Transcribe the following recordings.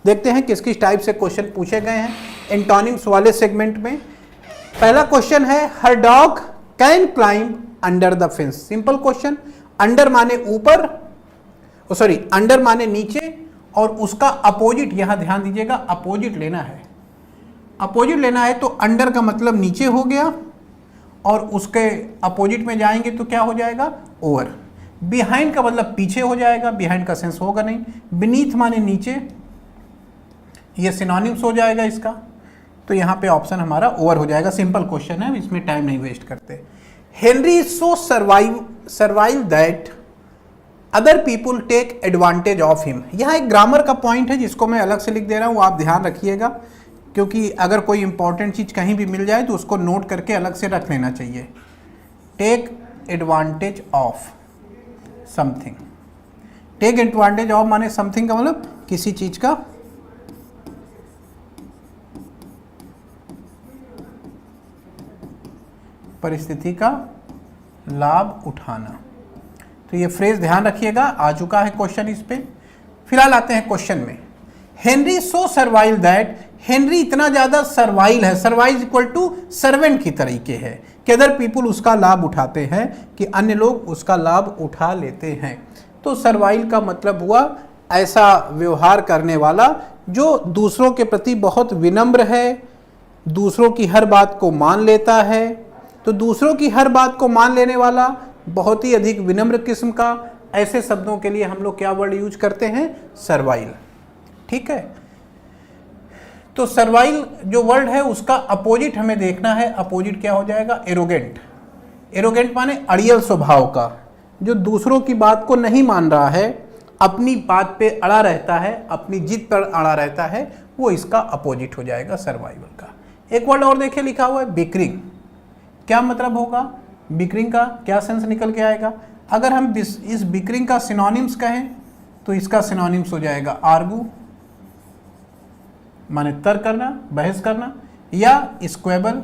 देखते हैं किस किस टाइप से क्वेश्चन पूछे गए हैं एंटोनिम्स वाले सेगमेंट में। पहला क्वेश्चन है हर dog can climb under the fence. Simple question. Under माने ऊपर, सॉरी अंडर माने नीचे, और उसका अपोजिट, यहां ध्यान दीजिएगा अपोजिट लेना है। अपोजिट लेना है तो अंडर का मतलब नीचे हो गया और उसके अपोजिट में जाएंगे तो क्या हो जाएगा, ओवर। बिहाइंड का मतलब पीछे हो जाएगा, बिहाइंड का सेंस होगा नहीं। बीनीथ माने नीचे, ये सिनोनिम्स हो जाएगा इसका, तो यहाँ पे ऑप्शन हमारा ओवर हो जाएगा। सिंपल क्वेश्चन है, इसमें टाइम नहीं वेस्ट करते। Henry so survive that other people take advantage of him. यहाँ एक ग्रामर का पॉइंट है जिसको मैं अलग से लिख दे रहा हूँ, आप ध्यान रखिएगा, क्योंकि अगर कोई इंपॉर्टेंट चीज़ कहीं भी मिल जाए तो उसको नोट करके अलग से रख लेना चाहिए। Take advantage of something. Take advantage of माने समथिंग का मतलब किसी चीज का परिस्थिति का लाभ उठाना। तो ये फ्रेज ध्यान रखिएगा, आ चुका है क्वेश्चन इस पे। फिलहाल आते हैं क्वेश्चन में। Henry so survive that, Henry इतना ज्यादा सर्वाइल है, सर्वाइव इक्वल टू सर्वेंट की तरीके है कि अदर पीपुल उसका लाभ उठाते हैं, कि अन्य लोग उसका लाभ उठा लेते हैं। तो सर्वाइल का मतलब हुआ ऐसा व्यवहार करने वाला जो दूसरों के प्रति बहुत विनम्र है, दूसरों की हर बात को मान लेता है। तो दूसरों की हर बात को मान लेने वाला, बहुत ही अधिक विनम्र किस्म का, ऐसे शब्दों के लिए हम लोग क्या वर्ड यूज करते हैं, सर्वाइल। ठीक है, तो सर्वाइल जो वर्ड है उसका अपोजिट हमें देखना है। अपोजिट क्या हो जाएगा, एरोगेंट। एरोगेंट माने अड़ियल स्वभाव का, जो दूसरों की बात को नहीं मान रहा है, अपनी बात पे अड़ा रहता है, अपनी जिद पर अड़ा रहता है, वो इसका अपोजिट हो जाएगा सर्वाइवल का। एक वर्ड और देखिए लिखा हुआ है बिकरिंग। क्या मतलब होगा, बिकरिंग का क्या सेंस निकल के आएगा। अगर हम इस बिकरिंग का सिनोनिम्स कहें तो इसका सिनोनिम्स हो जाएगा आर्गू माने तर्क करना, बहस करना, या स्क्वेबल।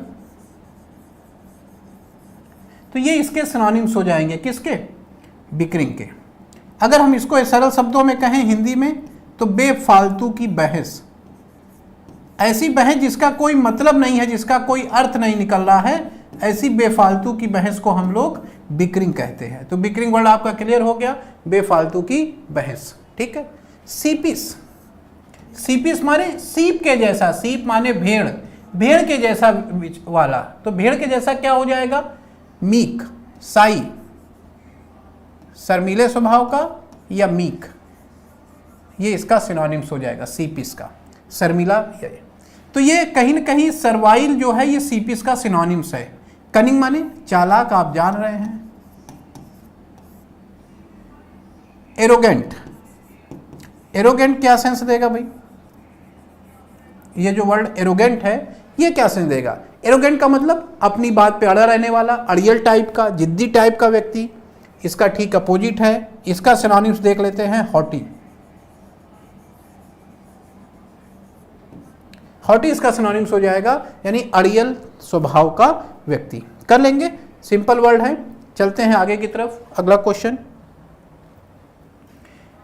तो ये इसके सिनोनिम्स हो जाएंगे, किसके, बिकरिंग के। अगर हम इसको सरल शब्दों में कहें हिंदी में तो बेफालतू की बहस। ऐसी बहस जिसका कोई मतलब नहीं है, जिसका कोई अर्थ नहीं निकल रहा है, ऐसी बेफालतू की बहस को हम लोग बिकरिंग कहते हैं। तो बिकरिंग वर्ड आपका क्लियर हो गया, बेफालतू की बहस। ठीक है। सीपिस, सीपिस माने सीप के जैसा, सीप माने भेड़, भेड़ के जैसा वाला। तो भेड़ के जैसा क्या हो जाएगा, मीक, साई, शर्मीले स्वभाव का या मीक, ये इसका सिनोनिम्स हो जाएगा सीपिस का, शर्मिला। तो ये कहीं न कहीं सर्वाइल जो है ये सीपिस का सिनोनिम्स है। कनिंग माने चालाक, आप जान रहे हैं। एरोगेंट, एरोगेंट क्या सेंस देगा भाई, ये जो वर्ड एरोगेंट है ये क्या सेंस देगा। एरोगेंट का मतलब अपनी बात पे अड़ा रहने वाला, अड़ियल टाइप का, जिद्दी टाइप का व्यक्ति। इसका ठीक अपोजिट है, इसका सिनोनिम्स देख लेते हैं हॉटी। हॉटी इसका सिनोनिम्स हो जाएगा, यानी अड़ियल स्वभाव का व्यक्ति। कर लेंगे, सिंपल वर्ड है। चलते हैं आगे की तरफ। अगला question,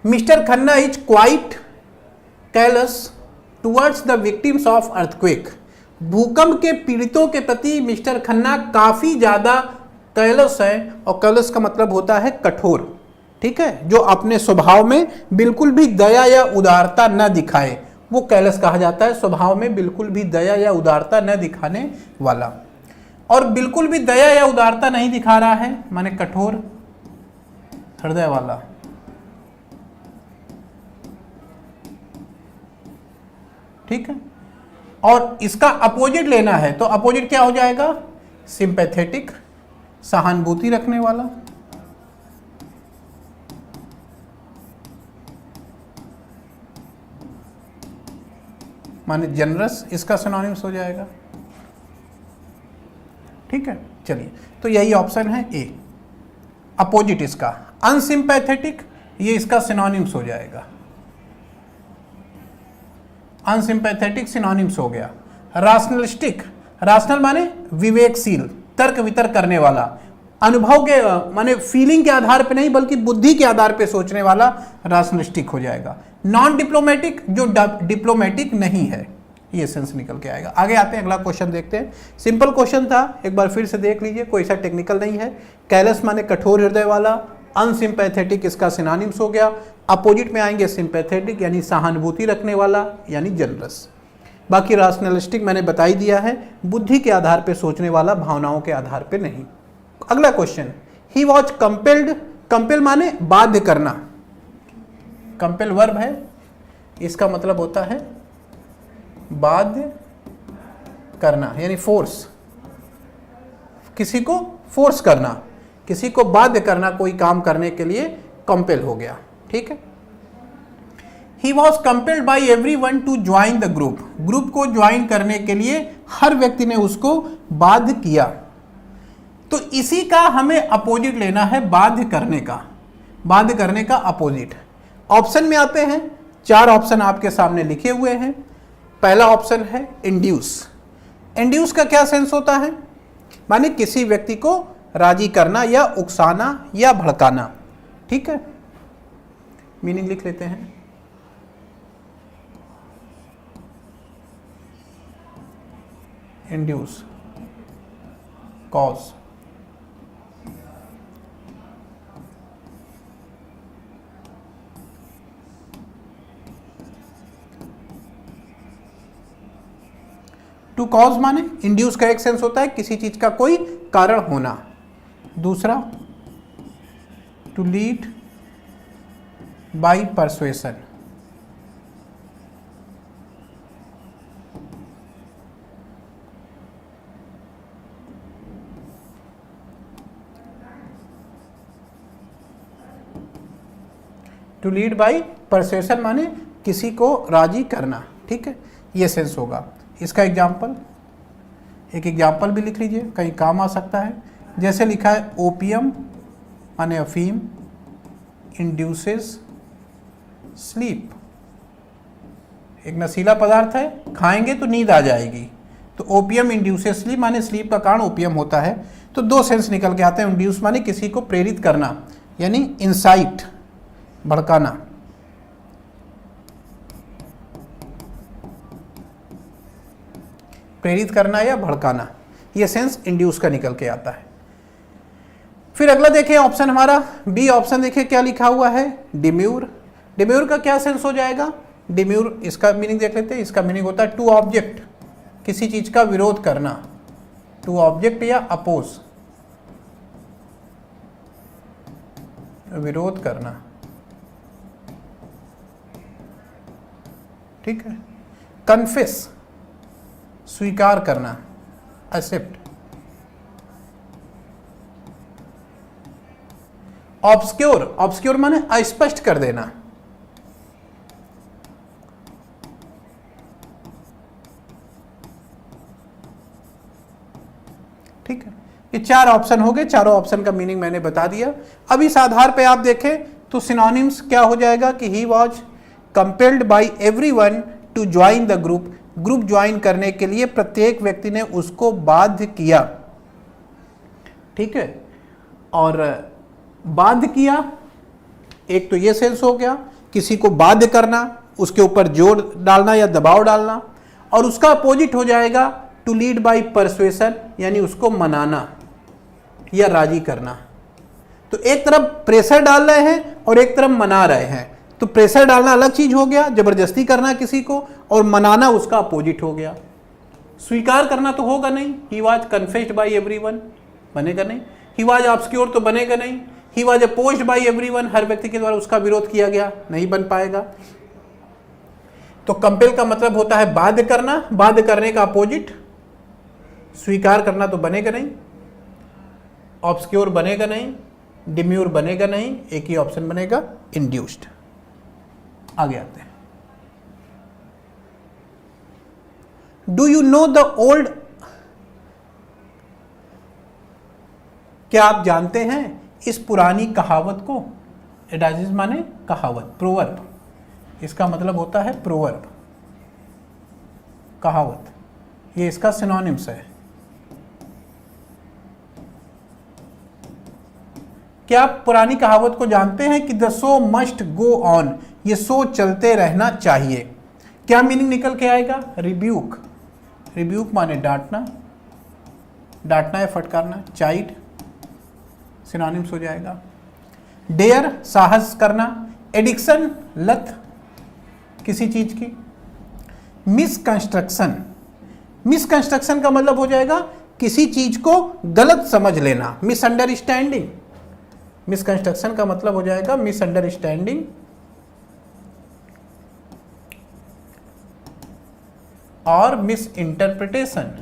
mister Khanna is quite callus towards the victims of earthquake. भूकंप के पीड़ितों के प्रति मिस्टर खन्ना काफी ज्यादा कैलस है, और कैलस का मतलब होता है कठोर। ठीक है, जो अपने स्वभाव में बिल्कुल भी दया या उदारता न दिखाए, वो कैलस कहा जाता है। स्वभाव में बिल्कुल भी दया या उदारता न दिखाने वाला। और बिल्कुल भी दया या उदारता नहीं दिखा रहा है माने कठोर हृदय वाला। ठीक है, और इसका अपोजिट लेना है तो अपोजिट क्या हो जाएगा, सिंपैथेटिक, सहानुभूति रखने वाला। माने जनरस, इसका सिनोनिम्स हो जाएगा। ठीक है, चलिए, तो यही ऑप्शन है ए, अपोजिट इसका। अनसिंपैथेटिक, ये इसका सिनोनिम्स हो जाएगा। अनसिंपैथेटिक सिनोनिम्स हो गया। राशनलिस्टिक, राशनल माने विवेकशील, तर्क वितर्क करने वाला, अनुभव के माने फीलिंग के आधार पे नहीं बल्कि बुद्धि के आधार पे सोचने वाला रैशनलिस्टिक हो जाएगा। नॉन डिप्लोमेटिक जो डिप्लोमेटिक नहीं है, ये सेंस निकल के आएगा। आगे आते हैं, अगला क्वेश्चन देखते हैं। सिंपल क्वेश्चन था, एक बार फिर से देख लीजिए, कोई सा टेक्निकल नहीं है। कैलस माने कठोर हृदय वाला, अनसिंपैथेटिक इसका सिनोनिम्स हो गया। अपोजिट में आएंगे सिंपैथेटिक यानी सहानुभूति रखने वाला यानी जनरस। बाकी रैशनलिस्टिक मैंने बता ही दिया है, बुद्धि के आधार पे सोचने वाला, भावनाओं के आधार पे नहीं। अगला question, he was compelled, compel माने बाध्य करना, कंपेल वर्ब है, इसका मतलब होता है बाध्य करना यानी फोर्स, किसी को फोर्स करना, किसी को बाध्य करना कोई काम करने के लिए कंपेल हो गया। ठीक है। He was compelled by everyone to join the group, group को ज्वाइन करने के लिए हर व्यक्ति ने उसको बाध्य किया। तो इसी का हमें अपोजिट लेना है, बाध्य करने का, बाध्य करने का अपोजिट। ऑप्शन में आते हैं, 4 ऑप्शन आपके सामने लिखे हुए हैं। पहला ऑप्शन है इंड्यूस। इंड्यूस का क्या सेंस होता है, माने किसी व्यक्ति को राजी करना या उकसाना या भड़काना। ठीक है, मीनिंग लिख लेते हैं। इंड्यूस, कॉज, टू कॉज माने इंड्यूस का एक सेंस होता है किसी चीज का कोई कारण होना। दूसरा to lead by persuasion, to lead by persuasion माने किसी को राजी करना। ठीक है, ये सेंस होगा। इसका एग्जाम्पल, एक एग्जाम्पल भी लिख लीजिए, कहीं काम आ सकता है। जैसे लिखा है ओपियम माने अफीम इंड्यूसेस स्लीप, एक नशीला पदार्थ है, खाएंगे तो नींद आ जाएगी, तो ओपियम इंड्यूसेस स्लीप माने स्लीप का कारण ओपियम होता है। तो 2 सेंस निकल के आते हैं। इंड्यूस माने किसी को प्रेरित करना यानी इंसाइट, भड़काना। प्रेरित करना या भड़काना, यह सेंस इंड्यूस का निकल के आता है। फिर अगला देखिए ऑप्शन हमारा बी ऑप्शन, देखिए क्या लिखा हुआ है, डिम्यूर। डिम्यूर का क्या सेंस हो जाएगा, डिम्यूर इसका मीनिंग देख लेते हैं। इसका मीनिंग होता है टू ऑब्जेक्ट, किसी चीज का विरोध करना, टू ऑब्जेक्ट या अपोज, विरोध करना। ठीक है। कन्फेस, स्वीकार करना, एक्सेप्ट। ऑब्सक्योर, ऑब्सक्योर माने अस्पष्ट कर देना। ठीक है, ये 4 ऑप्शन हो गए। चारों ऑप्शन का मीनिंग मैंने बता दिया। अब इस आधार पे आप देखें तो सिनोनिम्स क्या हो जाएगा कि he was compelled by everyone to join the group, group join करने के लिए प्रत्येक व्यक्ति ने उसको बाध्य किया। ठीक है, और बाध्य किया, एक तो ये सेंस हो गया, किसी को बाध्य करना, उसके ऊपर जोर डालना या दबाव डालना। और उसका अपोजिट हो जाएगा टू लीड बाय परसुएशन यानी उसको मनाना या राजी करना। तो एक तरफ प्रेशर डाल रहे हैं और एक तरफ मना रहे हैं। तो प्रेशर डालना अलग चीज हो गया, जबरदस्ती करना किसी को, और मनाना उसका अपोजिट हो गया। स्वीकार करना तो होगा नहीं, he was confessed by everyone, बनेगा नहीं। ही वाज ऑब्सक्योर तो बनेगा नहीं। He was opposed by everyone, हर व्यक्ति के द्वारा उसका विरोध किया गया, नहीं बन पाएगा। तो कंपेल का मतलब होता है बाध्य करना, बाध्य करने का अपोजिट। स्वीकार करना तो बनेगा नहीं, ऑब्सक्योर बनेगा नहीं, डिम्यूर बनेगा नहीं, एक ही ऑप्शन बनेगा इंड्यूस्ड। आगे आते हैं। Do you know the old, क्या आप जानते हैं इस पुरानी कहावत को। एडाजिज माने कहावत, प्रोवर्ब, इसका मतलब होता है प्रोवर्ब, कहावत, ये इसका सिनोनिम्स है। क्या आप पुरानी कहावत को जानते हैं कि the show must go on, ये शो चलते रहना चाहिए। क्या मीनिंग निकल के आएगा? रिब्यूक, रिब्यूक माने डांटना, डांटना या फटकारना। चाइड सिनोनिम्स हो जाएगा। डेयर साहस करना। एडिक्शन लत किसी चीज की। मिसकंस्ट्रक्शन, मिसकंस्ट्रक्शन का मतलब हो जाएगा किसी चीज को गलत समझ लेना, मिसअंडरस्टैंडिंग। मिसकंस्ट्रक्शन का मतलब हो जाएगा मिसअंडरस्टैंडिंग और मिस इंटरप्रिटेशन।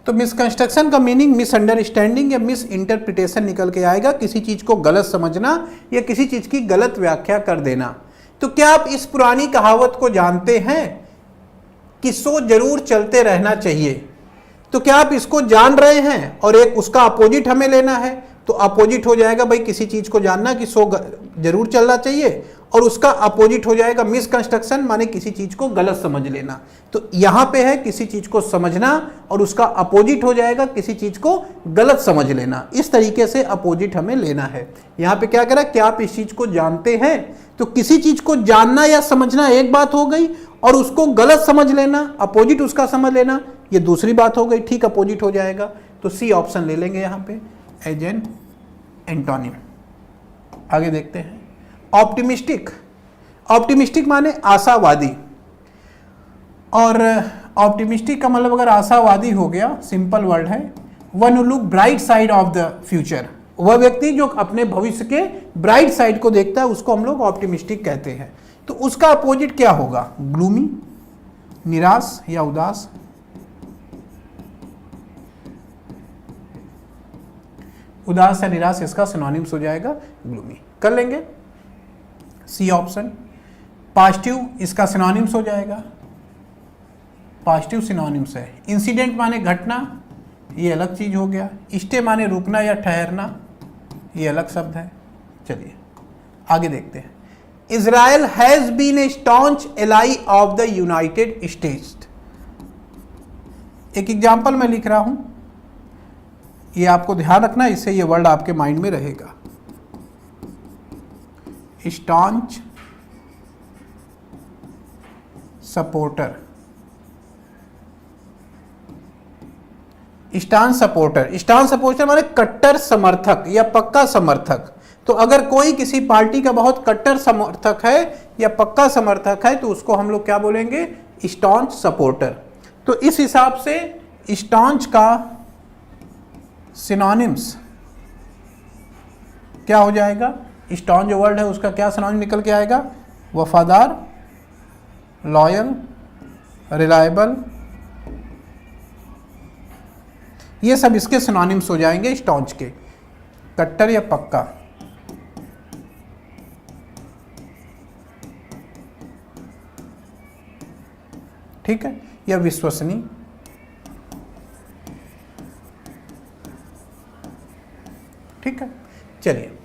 तो मिसकंस्ट्रक्शन का मीनिंग मिसअंडरस्टैंडिंग या मिस इंटरप्रिटेशन निकल के आएगा, किसी चीज को गलत समझना या किसी चीज की गलत व्याख्या कर देना। तो क्या आप इस पुरानी कहावत को जानते हैं कि शो जरूर चलते रहना चाहिए? तो क्या आप इसको जान रहे हैं और एक उसका अपोजिट हमें लेना है? तो अपोजिट हो जाएगा भाई किसी चीज को जानना कि शो जरूर चलना चाहिए, और उसका अपोजिट हो जाएगा मिसकंस्ट्रक्शन माने किसी चीज को गलत समझ लेना। तो यहां पे है किसी चीज को समझना और उसका अपोजिट हो जाएगा किसी चीज को गलत समझ लेना। इस तरीके से अपोजिट हमें लेना है। यहां पे क्या करा, क्या आप इस चीज को जानते हैं? तो किसी चीज को जानना या समझना एक बात हो गई, और उसको गलत समझ लेना, अपोजिट उसका समझ लेना, ये दूसरी बात हो गई। ठीक, अपोजिट हो जाएगा। तो सी ऑप्शन ले लेंगे यहां पे एज एन एंटोनिम। आगे देखते हैं। ऑप्टिमिस्टिक, ऑप्टिमिस्टिक माने आशावादी, और ऑप्टिमिस्टिक का मतलब अगर आशावादी हो गया, सिंपल वर्ड है, one who look bright side of the future. वह व्यक्ति जो अपने भविष्य के ब्राइट साइड को देखता है उसको हम लोग ऑप्टिमिस्टिक कहते हैं। तो उसका अपोजिट क्या होगा? ग्लूमी, निराश या उदास। उदास या निराश इसका सिनोनिम्स हो जाएगा ग्लूमी। कर लेंगे सी ऑप्शन। पॉजिटिव इसका सिनोनिम्स हो जाएगा, पॉजिटिव सिनोनिम्स है। इंसिडेंट माने घटना, ये अलग चीज हो गया। स्टे माने रुकना या ठहरना, ये अलग शब्द है। चलिए आगे देखते हैं। Israel has been a staunch ally of the United States. एक एग्जाम्पल मैं लिख रहा हूं, ये आपको ध्यान रखना, इससे ये वर्ड आपके माइंड में रहेगा। Staunch supporter, stance supporter. Stance supporter माने कट्टर समर्थक या पक्का समर्थक। तो अगर कोई किसी पार्टी का बहुत कट्टर समर्थक है या पक्का समर्थक है तो उसको हम लोग क्या बोलेंगे? Staunch supporter. तो इस हिसाब से स्टॉन्च का सिनोनिम्स क्या हो जाएगा? स्टॉन्च जो वर्ड है उसका क्या सिनोनिम निकल के आएगा? वफादार, लॉयल, रिलायबल, ये सब इसके सिनोनिम्स हो जाएंगे स्टॉन्च के। कट्टर या पक्का। ठीक है, या विश्वसनीय। ठीक है, चलिए।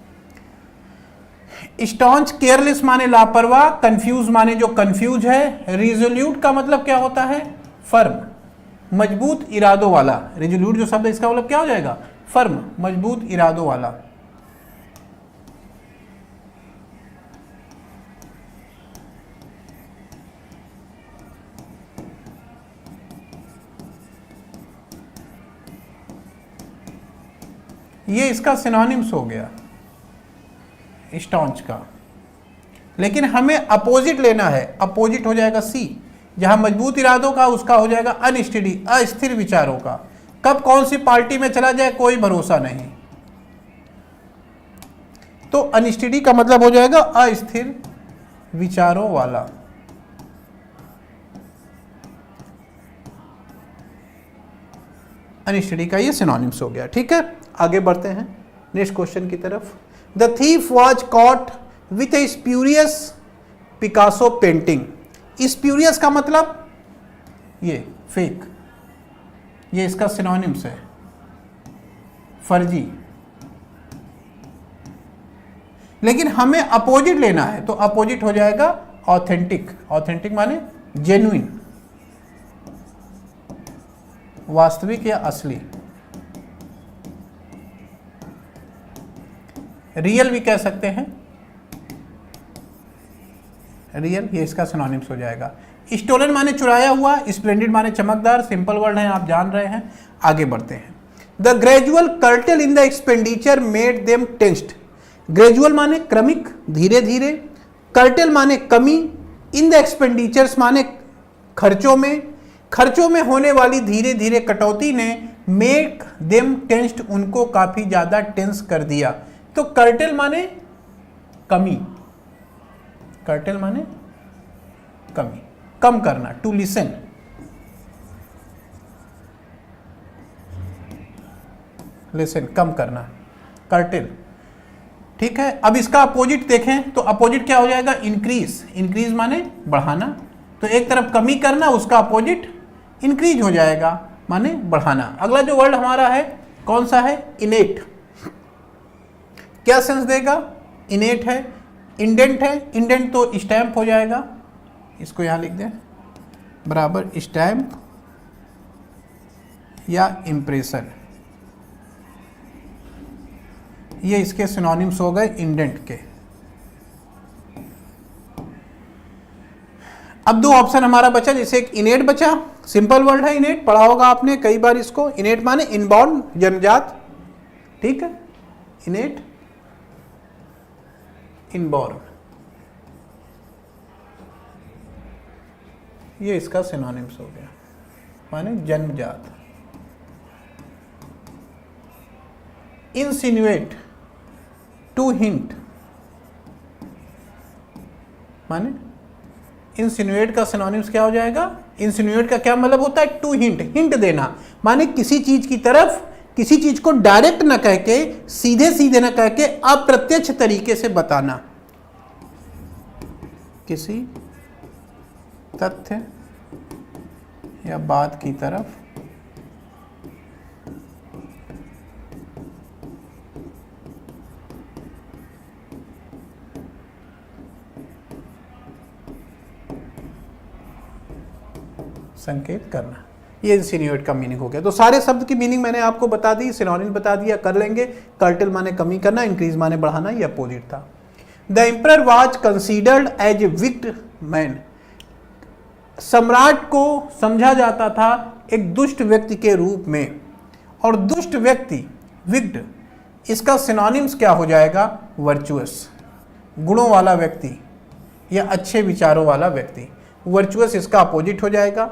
स्टॉन्च केयरलेस माने लापरवाह, कंफ्यूज माने जो कंफ्यूज है। रिजोल्यूट का मतलब क्या होता है? फर्म, मजबूत इरादों वाला। रिजोल्यूट जो शब्द है इसका मतलब क्या हो जाएगा? फर्म, मजबूत इरादों वाला। ये इसका सिनोनिम्स हो गया स्टॉन्च का। लेकिन हमें अपोजिट लेना है, अपोजिट हो जाएगा सी। जहां मजबूत इरादों का उसका हो जाएगा अनस्टेडी, अस्थिर विचारों का। कब कौन सी पार्टी में चला जाए कोई भरोसा नहीं। तो अनस्टेडी का मतलब हो जाएगा अस्थिर विचारों वाला। अनस्टेडी का ये सिनोनिम्स हो गया। ठीक है, आगे बढ़ते हैं नेक्स्ट क्वेश्चन की तरफ। The thief was caught with A spurious Picasso painting. Spurious का मतलब ये फेक, ये इसका सिनोनिम्स है फर्जी। लेकिन हमें अपोजिट लेना है तो अपोजिट हो जाएगा ऑथेंटिक। ऑथेंटिक माने जेन्युइन, वास्तविक या असली। रियल भी कह सकते हैं, रियल, ये इसका सिनोनिम्स हो जाएगा। स्टोलन माने चुराया हुआ, स्प्लेंडेड माने चमकदार, सिंपल वर्ड है, आप जान रहे हैं। आगे बढ़ते हैं। The gradual curtail in the expenditure made them tensed. Gradual माने क्रमिक, धीरे धीरे, कर्टल माने कमी, इन द एक्सपेंडिचर्स माने खर्चों में होने वाली धीरे धीरे कटौती ने मेक देम टेंस्ड, उनको काफी ज्यादा टेंस कर दिया। तो कर्टल माने कमी, कर्टल माने कमी, कम करना, टू लिसन। लिसन, कम करना, कर्टल। ठीक है, अब इसका अपोजिट देखें तो अपोजिट क्या हो जाएगा? इंक्रीज। इंक्रीज माने बढ़ाना, तो एक तरफ कमी करना, उसका अपोजिट इंक्रीज हो जाएगा माने बढ़ाना। अगला जो वर्ड हमारा है कौन सा है? इनेट। क्या सेंस देगा? इनेट है। इंडेंट है, इंडेंट तो स्टैम्प हो जाएगा, इसको यहां लिख दें बराबर स्टैम्प या इम्प्रेशन, ये इसके सिनोनिम्स हो गए इंडेंट के। अब दो ऑप्शन हमारा बचा, जैसे एक इनेट बचा, सिंपल वर्ड है इनेट, पढ़ा होगा आपने कई बार इसको। इनेट माने इनबॉर्न, जन्मजात, ठीक है, इनेट, इनबॉर्न, ये इसका सिनोनिम्स हो गया माने जन्मजात। इंसिनुएट, टू हिंट, माने इंसिनुएट का सिनोनिम्स क्या हो जाएगा? इंसिनुएट का क्या मतलब होता है? टू हिंट, हिंट देना, माने किसी चीज की तरफ, किसी चीज को डायरेक्ट न कह के, सीधे सीधे न कह के, अप्रत्यक्ष तरीके से बताना, किसी तथ्य या बात की तरफ संकेत करना, ये इंसिनुएट का मीनिंग हो गया। तो सारे शब्द की मीनिंग मैंने आपको बता दी, सिनोनिम बता दिया, कर लेंगे। कर्टल माने कमी करना, इंक्रीज माने बढ़ाना, ये अपोजिट था। The emperor was considered as a wicked man. सम्राट को समझा जाता था एक दुष्ट व्यक्ति के रूप में, और दुष्ट व्यक्ति, विक्ड, इसका सिनोनिम्स क्या हो जाएगा? वर्चुअस, गुणों वाला व्यक्ति या अच्छे विचारों वाला व्यक्ति। वर्चुअस इसका अपोजिट हो जाएगा।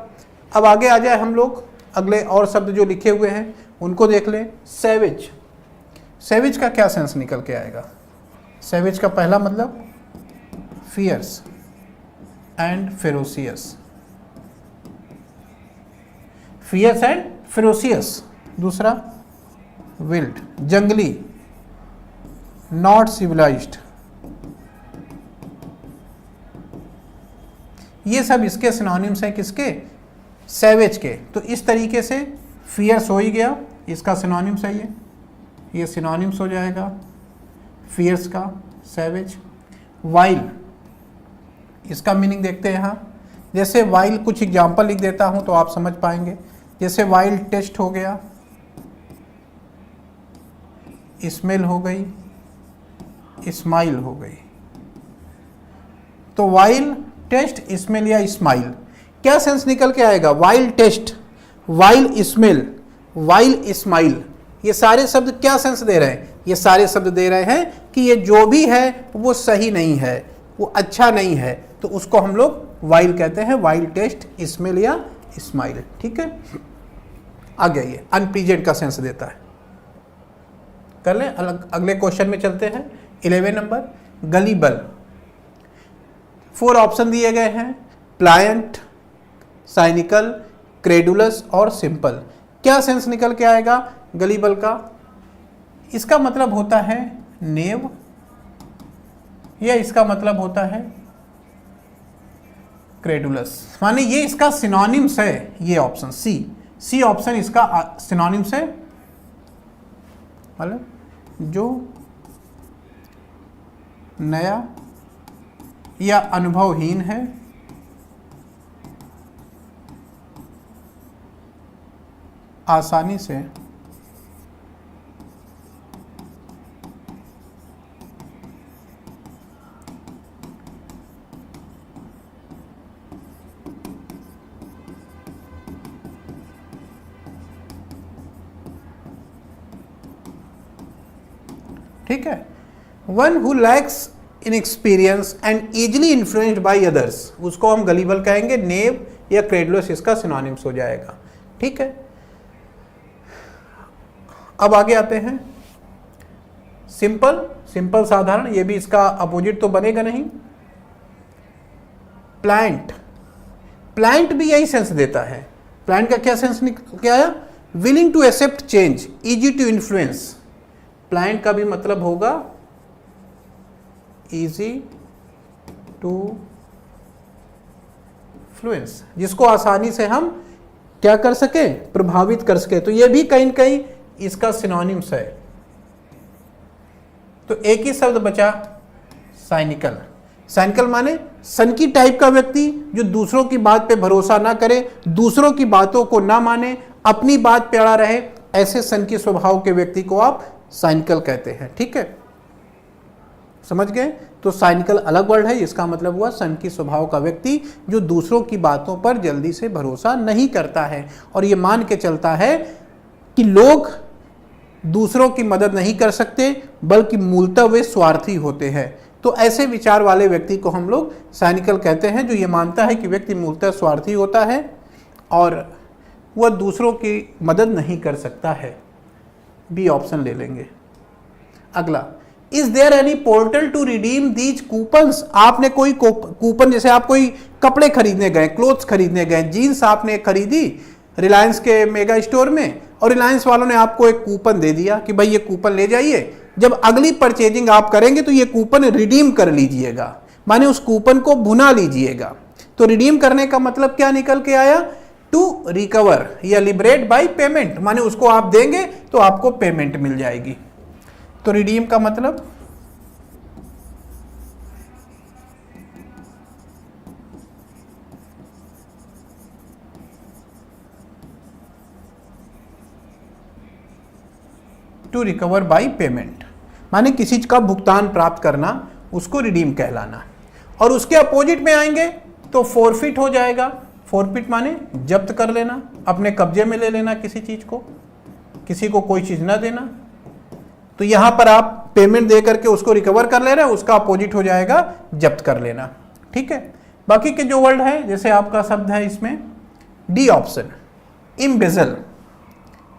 अब आगे आ जाए हम लोग, अगले और शब्द जो लिखे हुए हैं उनको देख लें। सैविज, सैविज का क्या सेंस निकल के आएगा? सैविज का पहला मतलब fierce and ferocious, fierce and ferocious. दूसरा विल्ड, जंगली, नॉट सिविलाइज्ड, ये सब इसके सिनोनिम्स हैं किसके? सैवेज के। तो इस तरीके से फियर्स हो ही गया, इसका सिनोनिम्स है ये सिनोनिम्स हो जाएगा फियर्स का, सैवेज। वाइल, इसका मीनिंग देखते हैं यहाँ। जैसे वाइल, कुछ एग्जाम्पल लिख देता हूँ तो आप समझ पाएंगे। जैसे वाइल टेस्ट हो गया, स्मेल हो गई, स्माइल हो गई। तो वाइल, टेस्ट, स्मेल या स्माइल, क्या सेंस निकल के आएगा? Vile taste, vile smell, vile smile, ये सारे शब्द क्या सेंस दे रहे हैं? ये सारे शब्द दे रहे हैं कि ये जो भी है वो सही नहीं है, वो अच्छा नहीं है, तो उसको हम लोग वाइल कहते हैं। वाइल टेस्ट, स्मेल या स्माइल, ठीक है। आगे ये अनप्लीजेंट का सेंस देता है। कर लें, अगले क्वेश्चन में चलते हैं। 11 नंबर, गलीबल। 4 ऑप्शन दिए गए हैं, प्लायंट, साइनिकल, क्रेडुलस और सिंपल। क्या सेंस निकल के आएगा गलीबल का? इसका मतलब होता है नेव, या इसका मतलब होता है क्रेडुलस, माने ये इसका सिनोनिम्स है। ये ऑप्शन सी ऑप्शन इसका सिनोनिम्स है, मतलब जो नया या अनुभवहीन है आसानी से ठीक है। One who lakhs in experience and easily influenced by others, उसको हम गलीबल कहेंगे, नेव या क्रेडुलस इसका सिनोनिम्स हो जाएगा। ठीक है, अब आगे आते हैं सिंपल। सिंपल साधारण, ये भी इसका अपोजिट तो बनेगा नहीं। प्लांट, प्लांट भी यही सेंस देता है। प्लांट का क्या सेंस क्या है? Willing to accept change, easy to influence. Plant का भी मतलब होगा इजी टू इन्फ्लुएंस, जिसको आसानी से हम क्या कर सके, प्रभावित कर सके। तो ये भी कहीं न कहीं इसका सिनोनिम्स है। तो एक ही शब्द बचा, साइनिकल। साइनिकल माने सनकी टाइप का व्यक्ति, जो दूसरों की बात पे भरोसा ना करे, दूसरों की बातों को ना माने, अपनी बात पे अड़ा रहे, ऐसे सनकी स्वभाव के व्यक्ति को आप साइनिकल कहते हैं। ठीक है, समझ गए? तो साइनिकल अलग वर्ड है, इसका मतलब हुआ सनकी स्वभाव का व्यक्ति जो दूसरों की बातों पर जल्दी से भरोसा नहीं करता है और ये मान के चलता है कि लोग दूसरों की मदद नहीं कर सकते, बल्कि मूलतः वे स्वार्थी होते हैं। तो ऐसे विचार वाले व्यक्ति को हम लोग साइनिकल कहते हैं, जो ये मानता है कि व्यक्ति मूलतः स्वार्थी होता है और वह दूसरों की मदद नहीं कर सकता है। बी ऑप्शन ले लेंगे। अगला, is there any portal to redeem these coupons? आपने कोई कूपन, जैसे आप कोई कपड़े खरीदने गए, क्लोथ्स खरीदने गए, जीन्स आपने खरीदी रिलायंस के मेगा स्टोर में, और रिलायंस वालों ने आपको एक कूपन दे दिया कि भाई ये कूपन ले जाइए, जब अगली परचेजिंग आप करेंगे तो ये कूपन रिडीम कर लीजिएगा, माने उस कूपन को भुना लीजिएगा। तो रिडीम करने का मतलब क्या निकल के आया? टू रिकवर या लिबरेट बाय पेमेंट, माने उसको आप देंगे तो आपको पेमेंट मिल जाएगी। तो रिडीम का मतलब टू रिकवर बाय पेमेंट, माने किसी चीज का भुगतान प्राप्त करना, उसको रिडीम कहलाना। और उसके अपोजिट में आएंगे तो फोरफिट हो जाएगा। फोरफिट माने जब्त कर लेना, अपने कब्जे में ले लेना किसी चीज को, किसी को कोई चीज ना देना। तो यहां पर आप पेमेंट दे करके उसको रिकवर कर ले रहे हैं, उसका अपोजिट हो जाएगा जब्त कर लेना। ठीक है, बाकी के जो वर्ड है, जैसे आपका शब्द है इसमें डी ऑप्शन, इम्बेजल,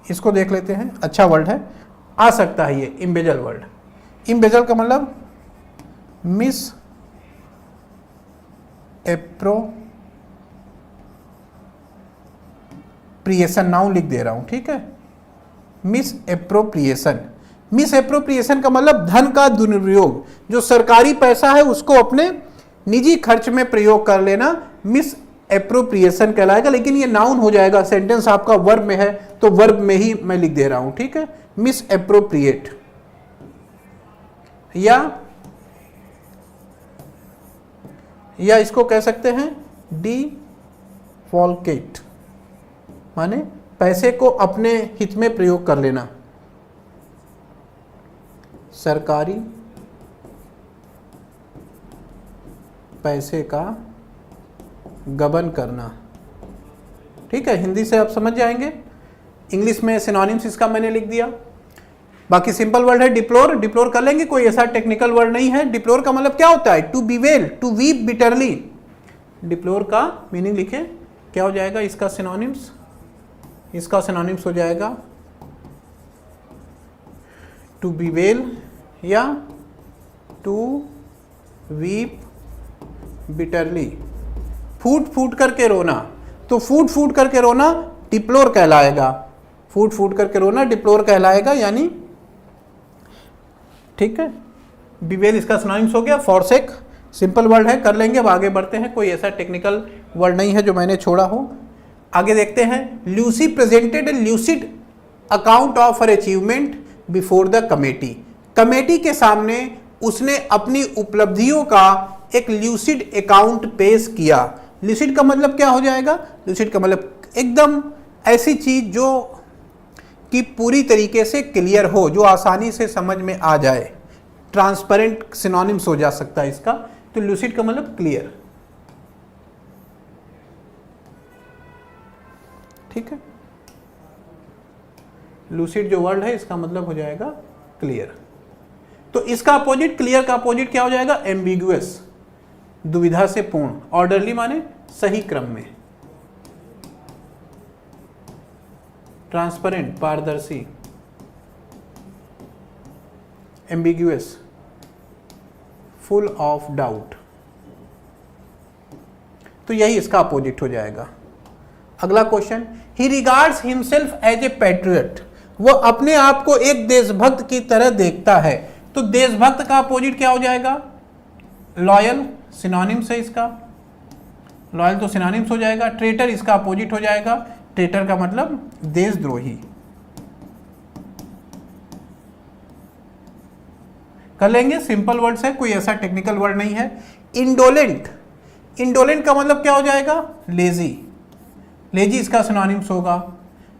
इसको देख लेते हैं। अच्छा वर्ड है, आ सकता है ये इम्बेजल वर्ड। इम्बेजल का मतलब मिस एप्रोप्रिएशन, नाउन लिख दे रहा हूं। ठीक है, मिस एप्रोप्रिएशन। मिस एप्रोप्रिएशन का मतलब धन का दुरुपयोग, जो सरकारी पैसा है उसको अपने निजी खर्च में प्रयोग कर लेना, मिस एप्रोप्रिएशन कहलाएगा। लेकिन ये नाउन हो जाएगा, सेंटेंस आपका वर्ब में है तो वर्ब में ही मैं लिख दे रहा हूं। ठीक है, मिस एप्रोप्रिएट या इसको कह सकते हैं डिफॉल्केट, माने पैसे को अपने हित में प्रयोग कर लेना, सरकारी पैसे का गबन करना। ठीक है, हिंदी से आप समझ जाएंगे। इंग्लिश में सिनोनिम्स इसका मैंने लिख दिया। बाकी सिंपल वर्ड है डिप्लोर, डिप्लोर कर लेंगे, कोई ऐसा टेक्निकल वर्ड नहीं है। डिप्लोर का मतलब क्या होता है? To bewail, to weep bitterly. Deplore का मीनिंग लिखे, क्या हो जाएगा इसका सिनोनिम्स? इसका सिनोनिम्स हो जाएगा टू बीवेल या टू वीप बिटरली, फूट फूट करके रोना। तो फूट फूट करके रोना डिप्लोर कहलाएगा, फूट फूट करके रोना डिप्लोर कहलाएगा, यानी ठीक है। बीवेल इसका सिनोनिम्स हो गया। फॉरसेक सिंपल वर्ड है, कर लेंगे। अब आगे बढ़ते हैं, कोई ऐसा टेक्निकल वर्ड नहीं है जो मैंने छोड़ा हो। आगे देखते हैं, Lucy presented A lucid account of her achievement before the committee. Committee के सामने उसने अपनी उपलब्धियों का एक ल्यूसिड अकाउंट पेश किया। ल्यूसिड का मतलब क्या हो जाएगा? ल्यूसिड का मतलब एकदम ऐसी चीज जो कि पूरी तरीके से क्लियर हो, जो आसानी से समझ में आ जाए। ट्रांसपेरेंट सिनोनिम्स हो जा सकता है इसका। तो लूसिड का मतलब क्लियर, ठीक है। लूसिड जो वर्ड है इसका मतलब हो जाएगा क्लियर। तो इसका अपोजिट, क्लियर का अपोजिट क्या हो जाएगा? एम्बिगुअस, दुविधा से पूर्ण। ऑर्डरली माने सही क्रम में। ट्रांसपेरेंट पारदर्शी। Ambiguous full of doubt. तो यही इसका अपोजिट हो जाएगा। अगला question, he regards himself as a patriot. वो अपने आप को एक देशभक्त की तरह देखता है। तो देशभक्त का अपोजिट क्या हो जाएगा? लॉयल, सिनोनिम्स है इसका। लॉयल तो सिनोनिम्स हो जाएगा। ट्रेटर इसका अपोजिट हो जाएगा। ट्रेटर का मतलब देशद्रोही। कर लेंगे, सिंपल वर्ड्स है, कोई ऐसा टेक्निकल वर्ड नहीं है। इंडोलेंट, इंडोलेंट का मतलब क्या हो जाएगा? लेजी। लेजी इसका सिनोनिम्स होगा।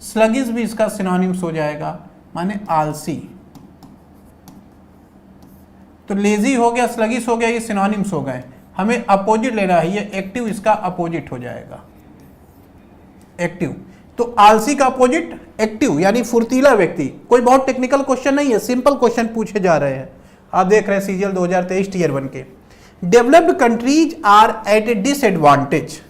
स्लगिश भी इसका सिनोनिम्स हो जाएगा, माने आलसी। तो लेजी हो गया, स्लगिश हो गया, ये सिनोनिम्स हो गए। हमें अपोजिट लेना है, ये एक्टिव इसका अपोजिट हो जाएगा, एक्टिव। तो आलसी का अपोजिट एक्टिव, यानी फुर्तीला व्यक्ति। कोई बहुत टेक्निकल क्वेश्चन नहीं है, सिंपल क्वेश्चन पूछे जा रहे हैं। आप देख रहे हैं सीजीएल 2023 टीयर 1 के। Developed countries are at a disadvantage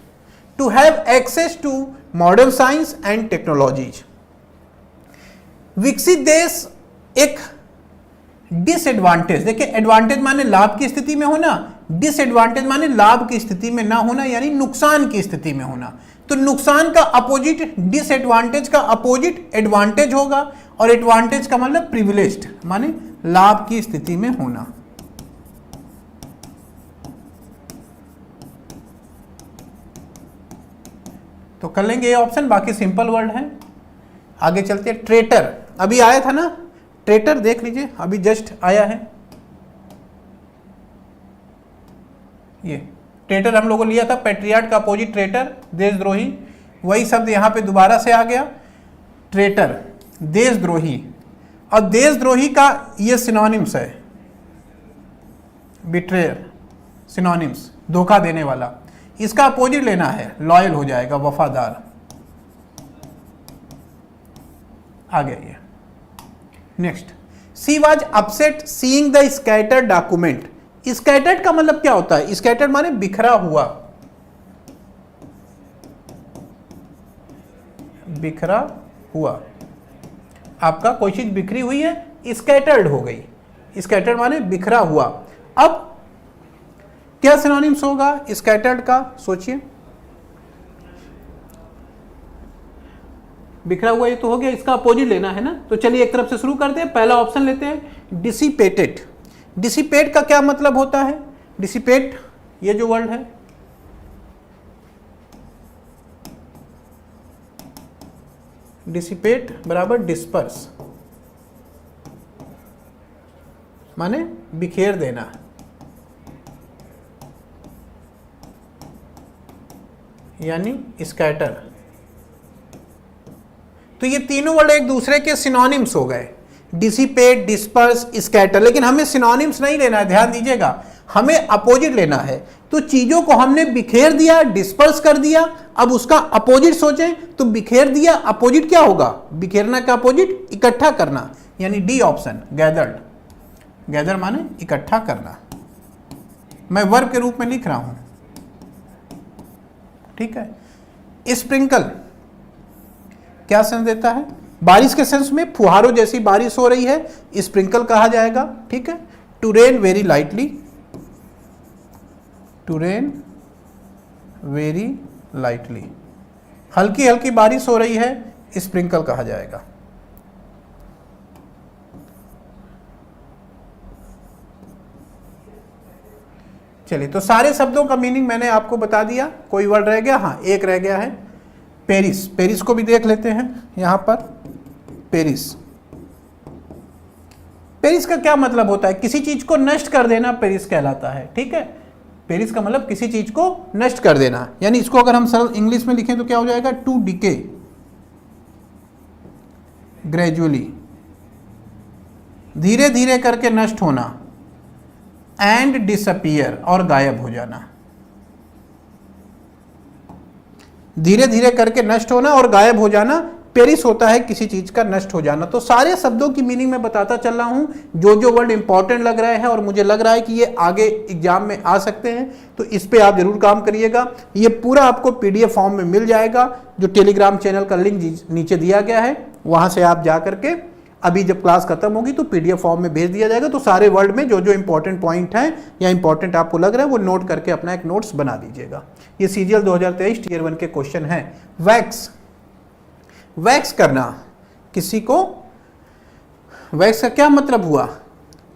to have access to modern science and technologies. विकसित देश एक डिसएडवांटेज, देखिए एडवांटेज माने लाभ की स्थिति में होना, डिसएडवांटेज माने लाभ की स्थिति में ना होना, यानी नुकसान की स्थिति में होना। तो नुकसान का अपोजिट, डिसएडवांटेज का अपोजिट एडवांटेज होगा, और एडवांटेज का मतलब प्रिविलेज्ड, माने लाभ की स्थिति में होना। तो कर लेंगे ये ऑप्शन, बाकी सिंपल वर्ड है। आगे चलते हैं। ट्रेटर अभी आया था ना, ट्रेटर देख लीजिए, अभी जस्ट आया है। ये ट्रेटर हम लोगों ने लिया था, पैट्रियाट का अपोजिट ट्रेटर, देशद्रोही। वही शब्द यहां पे दोबारा से आ गया, ट्रेटर, देशद्रोही। और देशद्रोही का ये सिनोनिम्स है, बिट्रेयर, सिनोनिम्स, धोखा देने वाला। इसका अपोजिट लेना है, लॉयल हो जाएगा, वफादार। आ गया ये। Next, she was upset seeing the scattered document. Scattered का मतलब क्या होता है? स्कैटर्ड माने बिखरा हुआ, बिखरा हुआ। आपका कोई चीज बिखरी हुई है, स्कैटर्ड हो गई। स्कैटर्ड माने बिखरा हुआ। अब क्या सिनोनिम्स होगा स्कैटर्ड का? सोचिए, बिखरा हुआ ये तो हो गया, इसका अपोजिट लेना है ना। तो चलिए एक तरफ से शुरू करते हैं। पहला ऑप्शन लेते हैं, डिसिपेटेड। डिसिपेट का क्या मतलब होता है? डिसिपेट ये जो वर्ड है, डिसिपेट बराबर डिस्पर्स, माने बिखेर देना। यानी स्कैटर। तो ये तीनों वर्ड एक दूसरे के सिनोनिम्स हो गए, डिसिपेट, डिस्पर्स, स्कैटर। लेकिन हमें सिनोनिम्स नहीं लेना है, ध्यान दीजिएगा, हमें अपोजिट लेना है। तो चीजों को हमने बिखेर दिया, डिस्पर्स कर दिया। अब उसका अपोजिट सोचें तो बिखेर दिया, अपोजिट क्या होगा? बिखेरना का अपोजिट इकट्ठा करना, यानी डी ऑप्शन, गैदर्ड। गैदर माने इकट्ठा करना। मैं वर्ब के रूप में लिख रहा हूं, ठीक है। स्प्रिंकल क्या सेंस देता है? बारिश के सेंस में, फुहारों जैसी बारिश हो रही है, स्प्रिंकल कहा जाएगा, ठीक है। To rain very lightly, to rain very lightly, हल्की हल्की बारिश हो रही है, स्प्रिंकल कहा जाएगा। चलिए, तो सारे शब्दों का मीनिंग मैंने आपको बता दिया। कोई वर्ड रह गया? हाँ, एक रह गया है, पेरिस। पेरिस को भी देख लेते हैं यहां पर। पेरिस, पेरिस का क्या मतलब होता है? किसी चीज को नष्ट कर देना पेरिस कहलाता है, ठीक है। पेरिस का मतलब किसी चीज को नष्ट कर देना, यानी इसको अगर हम सरल इंग्लिश में लिखें तो क्या हो जाएगा? टू डिके, ग्रेजुअली, धीरे धीरे करके नष्ट होना, एंड डिसअपियर और गायब हो जाना, धीरे धीरे करके नष्ट होना और गायब हो जाना, पेरिस होता है किसी चीज का नष्ट हो जाना। तो सारे शब्दों की मीनिंग मैं बताता चल रहा हूं, जो जो वर्ड इंपॉर्टेंट लग रहे हैं और मुझे लग रहा है कि ये आगे एग्जाम में आ सकते हैं, तो इस पे आप जरूर काम करिएगा। ये पूरा आपको पीडीएफ फॉर्म में मिल जाएगा, जो टेलीग्राम चैनल का लिंक नीचे दिया गया है, वहां से आप जा करके अभी जब क्लास खत्म होगी तो पीडीएफ फॉर्म में भेज दिया जाएगा। तो सारे वर्ड में जो जो इंपॉर्टेंट पॉइंट हैं या इंपॉर्टेंट आपको लग रहा है वो नोट करके अपना एक नोट्स बना दीजिएगा। ये सीजीएल 2023 टियर 1 के क्वेश्चन हैं। वैक्स, वैक्स करना, किसी को वैक्स का क्या मतलब हुआ?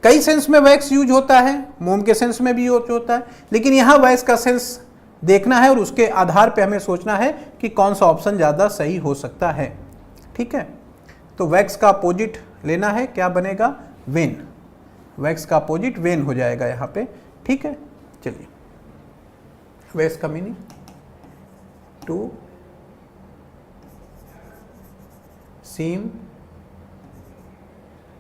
कई सेंस में वैक्स यूज होता है, मोम के सेंस में भी यूज होता है, लेकिन यहाँ वैक्स का सेंस देखना है और उसके आधार पे हमें सोचना है कि कौन सा ऑप्शन ज़्यादा सही हो सकता है। ठीक है, तो वैक्स का अपोजिट लेना है, क्या बनेगा? वेन। वैक्स का अपोजिट वेन हो जाएगा यहाँ पे। ठीक है, चलिए, वैक्स का मीनिंग टू सीम,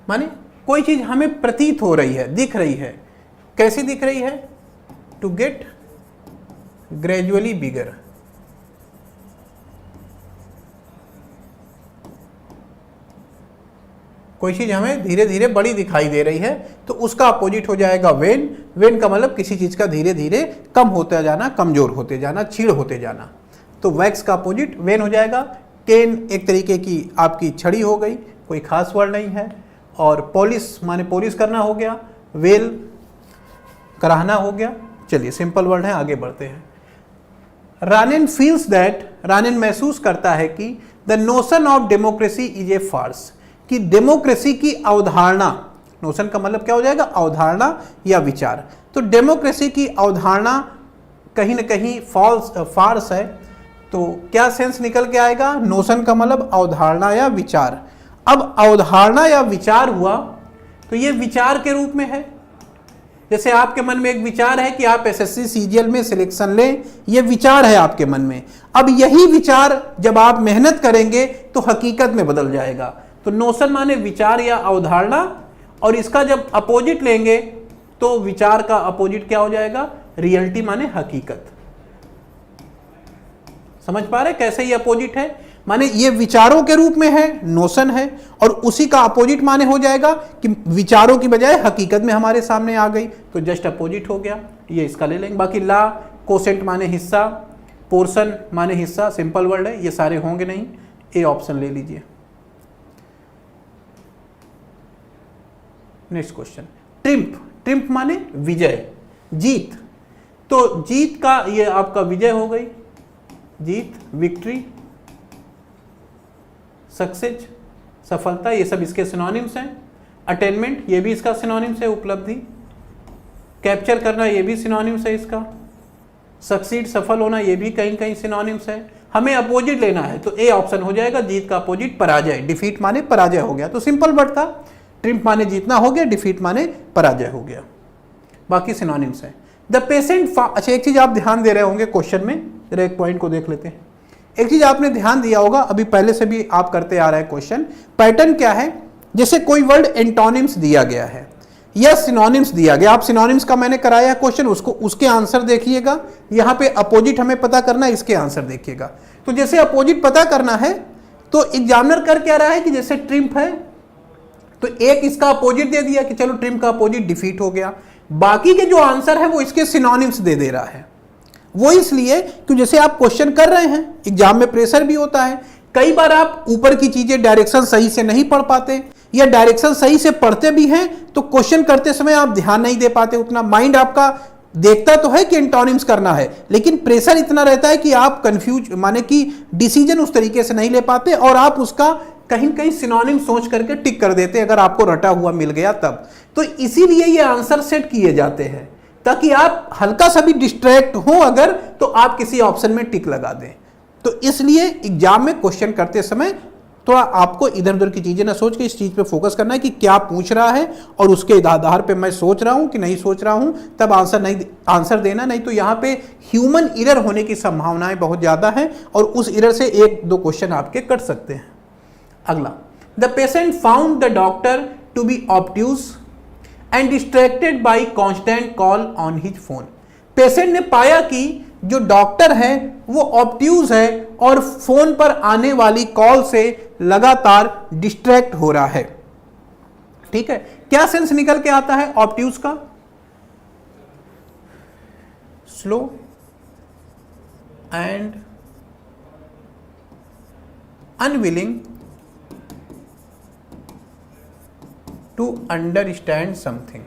माने कोई चीज हमें प्रतीत हो रही है, दिख रही है। कैसी दिख रही है? टू गेट ग्रेजुअली बिगर। कोई चीज हमें धीरे धीरे बड़ी दिखाई दे रही है, तो उसका अपोजिट हो जाएगा वेन। वेन का मतलब किसी चीज का धीरे धीरे कम होते जाना, कमजोर होते जाना, छीड़ होते जाना। तो वैक्स का अपोजिट वेन हो जाएगा। केन एक तरीके की आपकी छड़ी हो गई, कोई खास वर्ड नहीं है। और पॉलिश माने पॉलिश करना हो गया, वेल कराहना हो गया। चलिए, सिंपल वर्ड है, आगे बढ़ते हैं। रानिन फील्स दैट, रानिन महसूस करता है कि the notion of democracy is a farce, कि डेमोक्रेसी की अवधारणा, नोशन का मतलब क्या हो जाएगा? अवधारणा या विचार। तो डेमोक्रेसी की अवधारणा कहीं ना कहीं फार्स है। तो क्या सेंस निकल के आएगा? नोशन का मतलब अवधारणा या विचार। अब अवधारणा या विचार हुआ तो ये विचार के रूप में है। जैसे आपके मन में एक विचार है कि आप एसएससी सीजीएल में सिलेक्शन लें, ये विचार है आपके मन में। अब यही विचार जब आप मेहनत करेंगे तो हकीकत में बदल जाएगा। तो नोशन माने विचार या अवधारणा, और इसका जब अपोजिट लेंगे तो विचार का अपोजिट क्या हो जाएगा? रियलिटी माने हकीकत। समझ पा रहे कैसे ये अपोजिट है? माने ये विचारों के रूप में है, नोशन है, और उसी का अपोजिट माने हो जाएगा कि विचारों की बजाय हकीकत में हमारे सामने आ गई, तो जस्ट अपोजिट हो गया। ये इसका ले लेंगे। बाकी ला, कोसेंट माने हिस्सा, पोर्शन माने हिस्सा, सिंपल वर्ड है, ये सारे होंगे नहीं। ए ऑप्शन ले लीजिए। Next question, triumph. ट्रिम्फ माने विजय, जीत। तो जीत का ये आपका विजय हो गई, जीत, विक्ट्री, सक्सेस, सफलता, ये सब इसके सिनोनिम्स हैं। अटेनमेंट, ये भी इसका सिनोनिम्स है, उपलब्धि। कैप्चर करना, ये भी सिनोनिम्स है इसका। सक्सीड, सफल होना, ये भी कहीं कहीं सिनोनिम्स है। हमें अपोजिट लेना है, तो ए ऑप्शन हो जाएगा। जीत का अपोजिट पराजय, डिफीट माने पराजय हो गया। तो सिंपल वर्ड था, ट्रिम्फ माने जीतना हो गया, डिफीट माने पराजय हो गया। बाकी सिनोनिम्स है। द पेशेंट, अच्छा एक चीज आप ध्यान दे रहे होंगे क्वेश्चन में, जरा एक पॉइंट को देख लेते हैं। एक चीज आपने ध्यान दिया होगा, अभी पहले से भी आप करते आ रहे हैं क्वेश्चन। पैटर्न क्या है? जैसे कोई वर्ड एंटोनिम्स दिया गया है या सिनोनिम्स दिया गया, आप सिनोनिम्स का मैंने कराया क्वेश्चन, उसको उसके आंसर देखिएगा। यहाँ पे अपोजिट हमें पता करना है, इसके आंसर देखिएगा। तो जैसे अपोजिट पता करना है तो एग्जामिनर कर क्या रहा है कि जैसे ट्रिम्फ है तो एक इसका अपोजिट दे दिया कि चलो ट्रिम्फ का अपोजिट डिफीट हो गया। बाकी के जो आंसर है वो इसके सिनोनिम्स दे रहा है। वो इसलिए कि जैसे आप क्वेश्चन कर रहे हैं, एग्जाम में प्रेशर भी होता है। कई बार आप ऊपर की चीजें डायरेक्शन सही से नहीं पढ़ पाते, या डायरेक्शन सही से पढ़ते भी हैं तो क्वेश्चन करते समय आप ध्यान नहीं दे पाते उतना। माइंड आपका देखता तो है कि एंटोनिम्स करना है, लेकिन प्रेशर इतना रहता है कि आप कंफ्यूज माने कि डिसीजन उस तरीके से नहीं ले पाते, और आप उसका कहीं कहीं सिनोनिम सोच करके टिक कर देते अगर आपको रटा हुआ मिल गया तब। तो इसीलिए ये आंसर सेट किए जाते हैं ताकि आप हल्का सा भी डिस्ट्रैक्ट हो अगर, तो आप किसी ऑप्शन में टिक लगा दें। तो इसलिए एग्जाम में क्वेश्चन करते समय थोड़ा आपको इधर उधर की चीजें ना सोच के इस चीज पे फोकस करना है कि क्या पूछ रहा है, और उसके आधार पे मैं सोच रहा हूं कि नहीं सोच रहा हूं, तब आंसर देना। नहीं तो यहाँ पे ह्यूमन एरर होने की संभावनाएं बहुत ज्यादा है, और उस एरर से एक दो क्वेश्चन आपके कट सकते हैं। अगला, the patient found the doctor to be obtuse and distracted by constant call on his phone. Patient ने पाया कि जो डॉक्टर है वो ऑब्ट्यूज है और फोन पर आने वाली कॉल से लगातार डिस्ट्रैक्ट हो रहा है। ठीक है, क्या सेंस निकल के आता है ऑब्ट्यूज का? Slow and unwilling to understand something.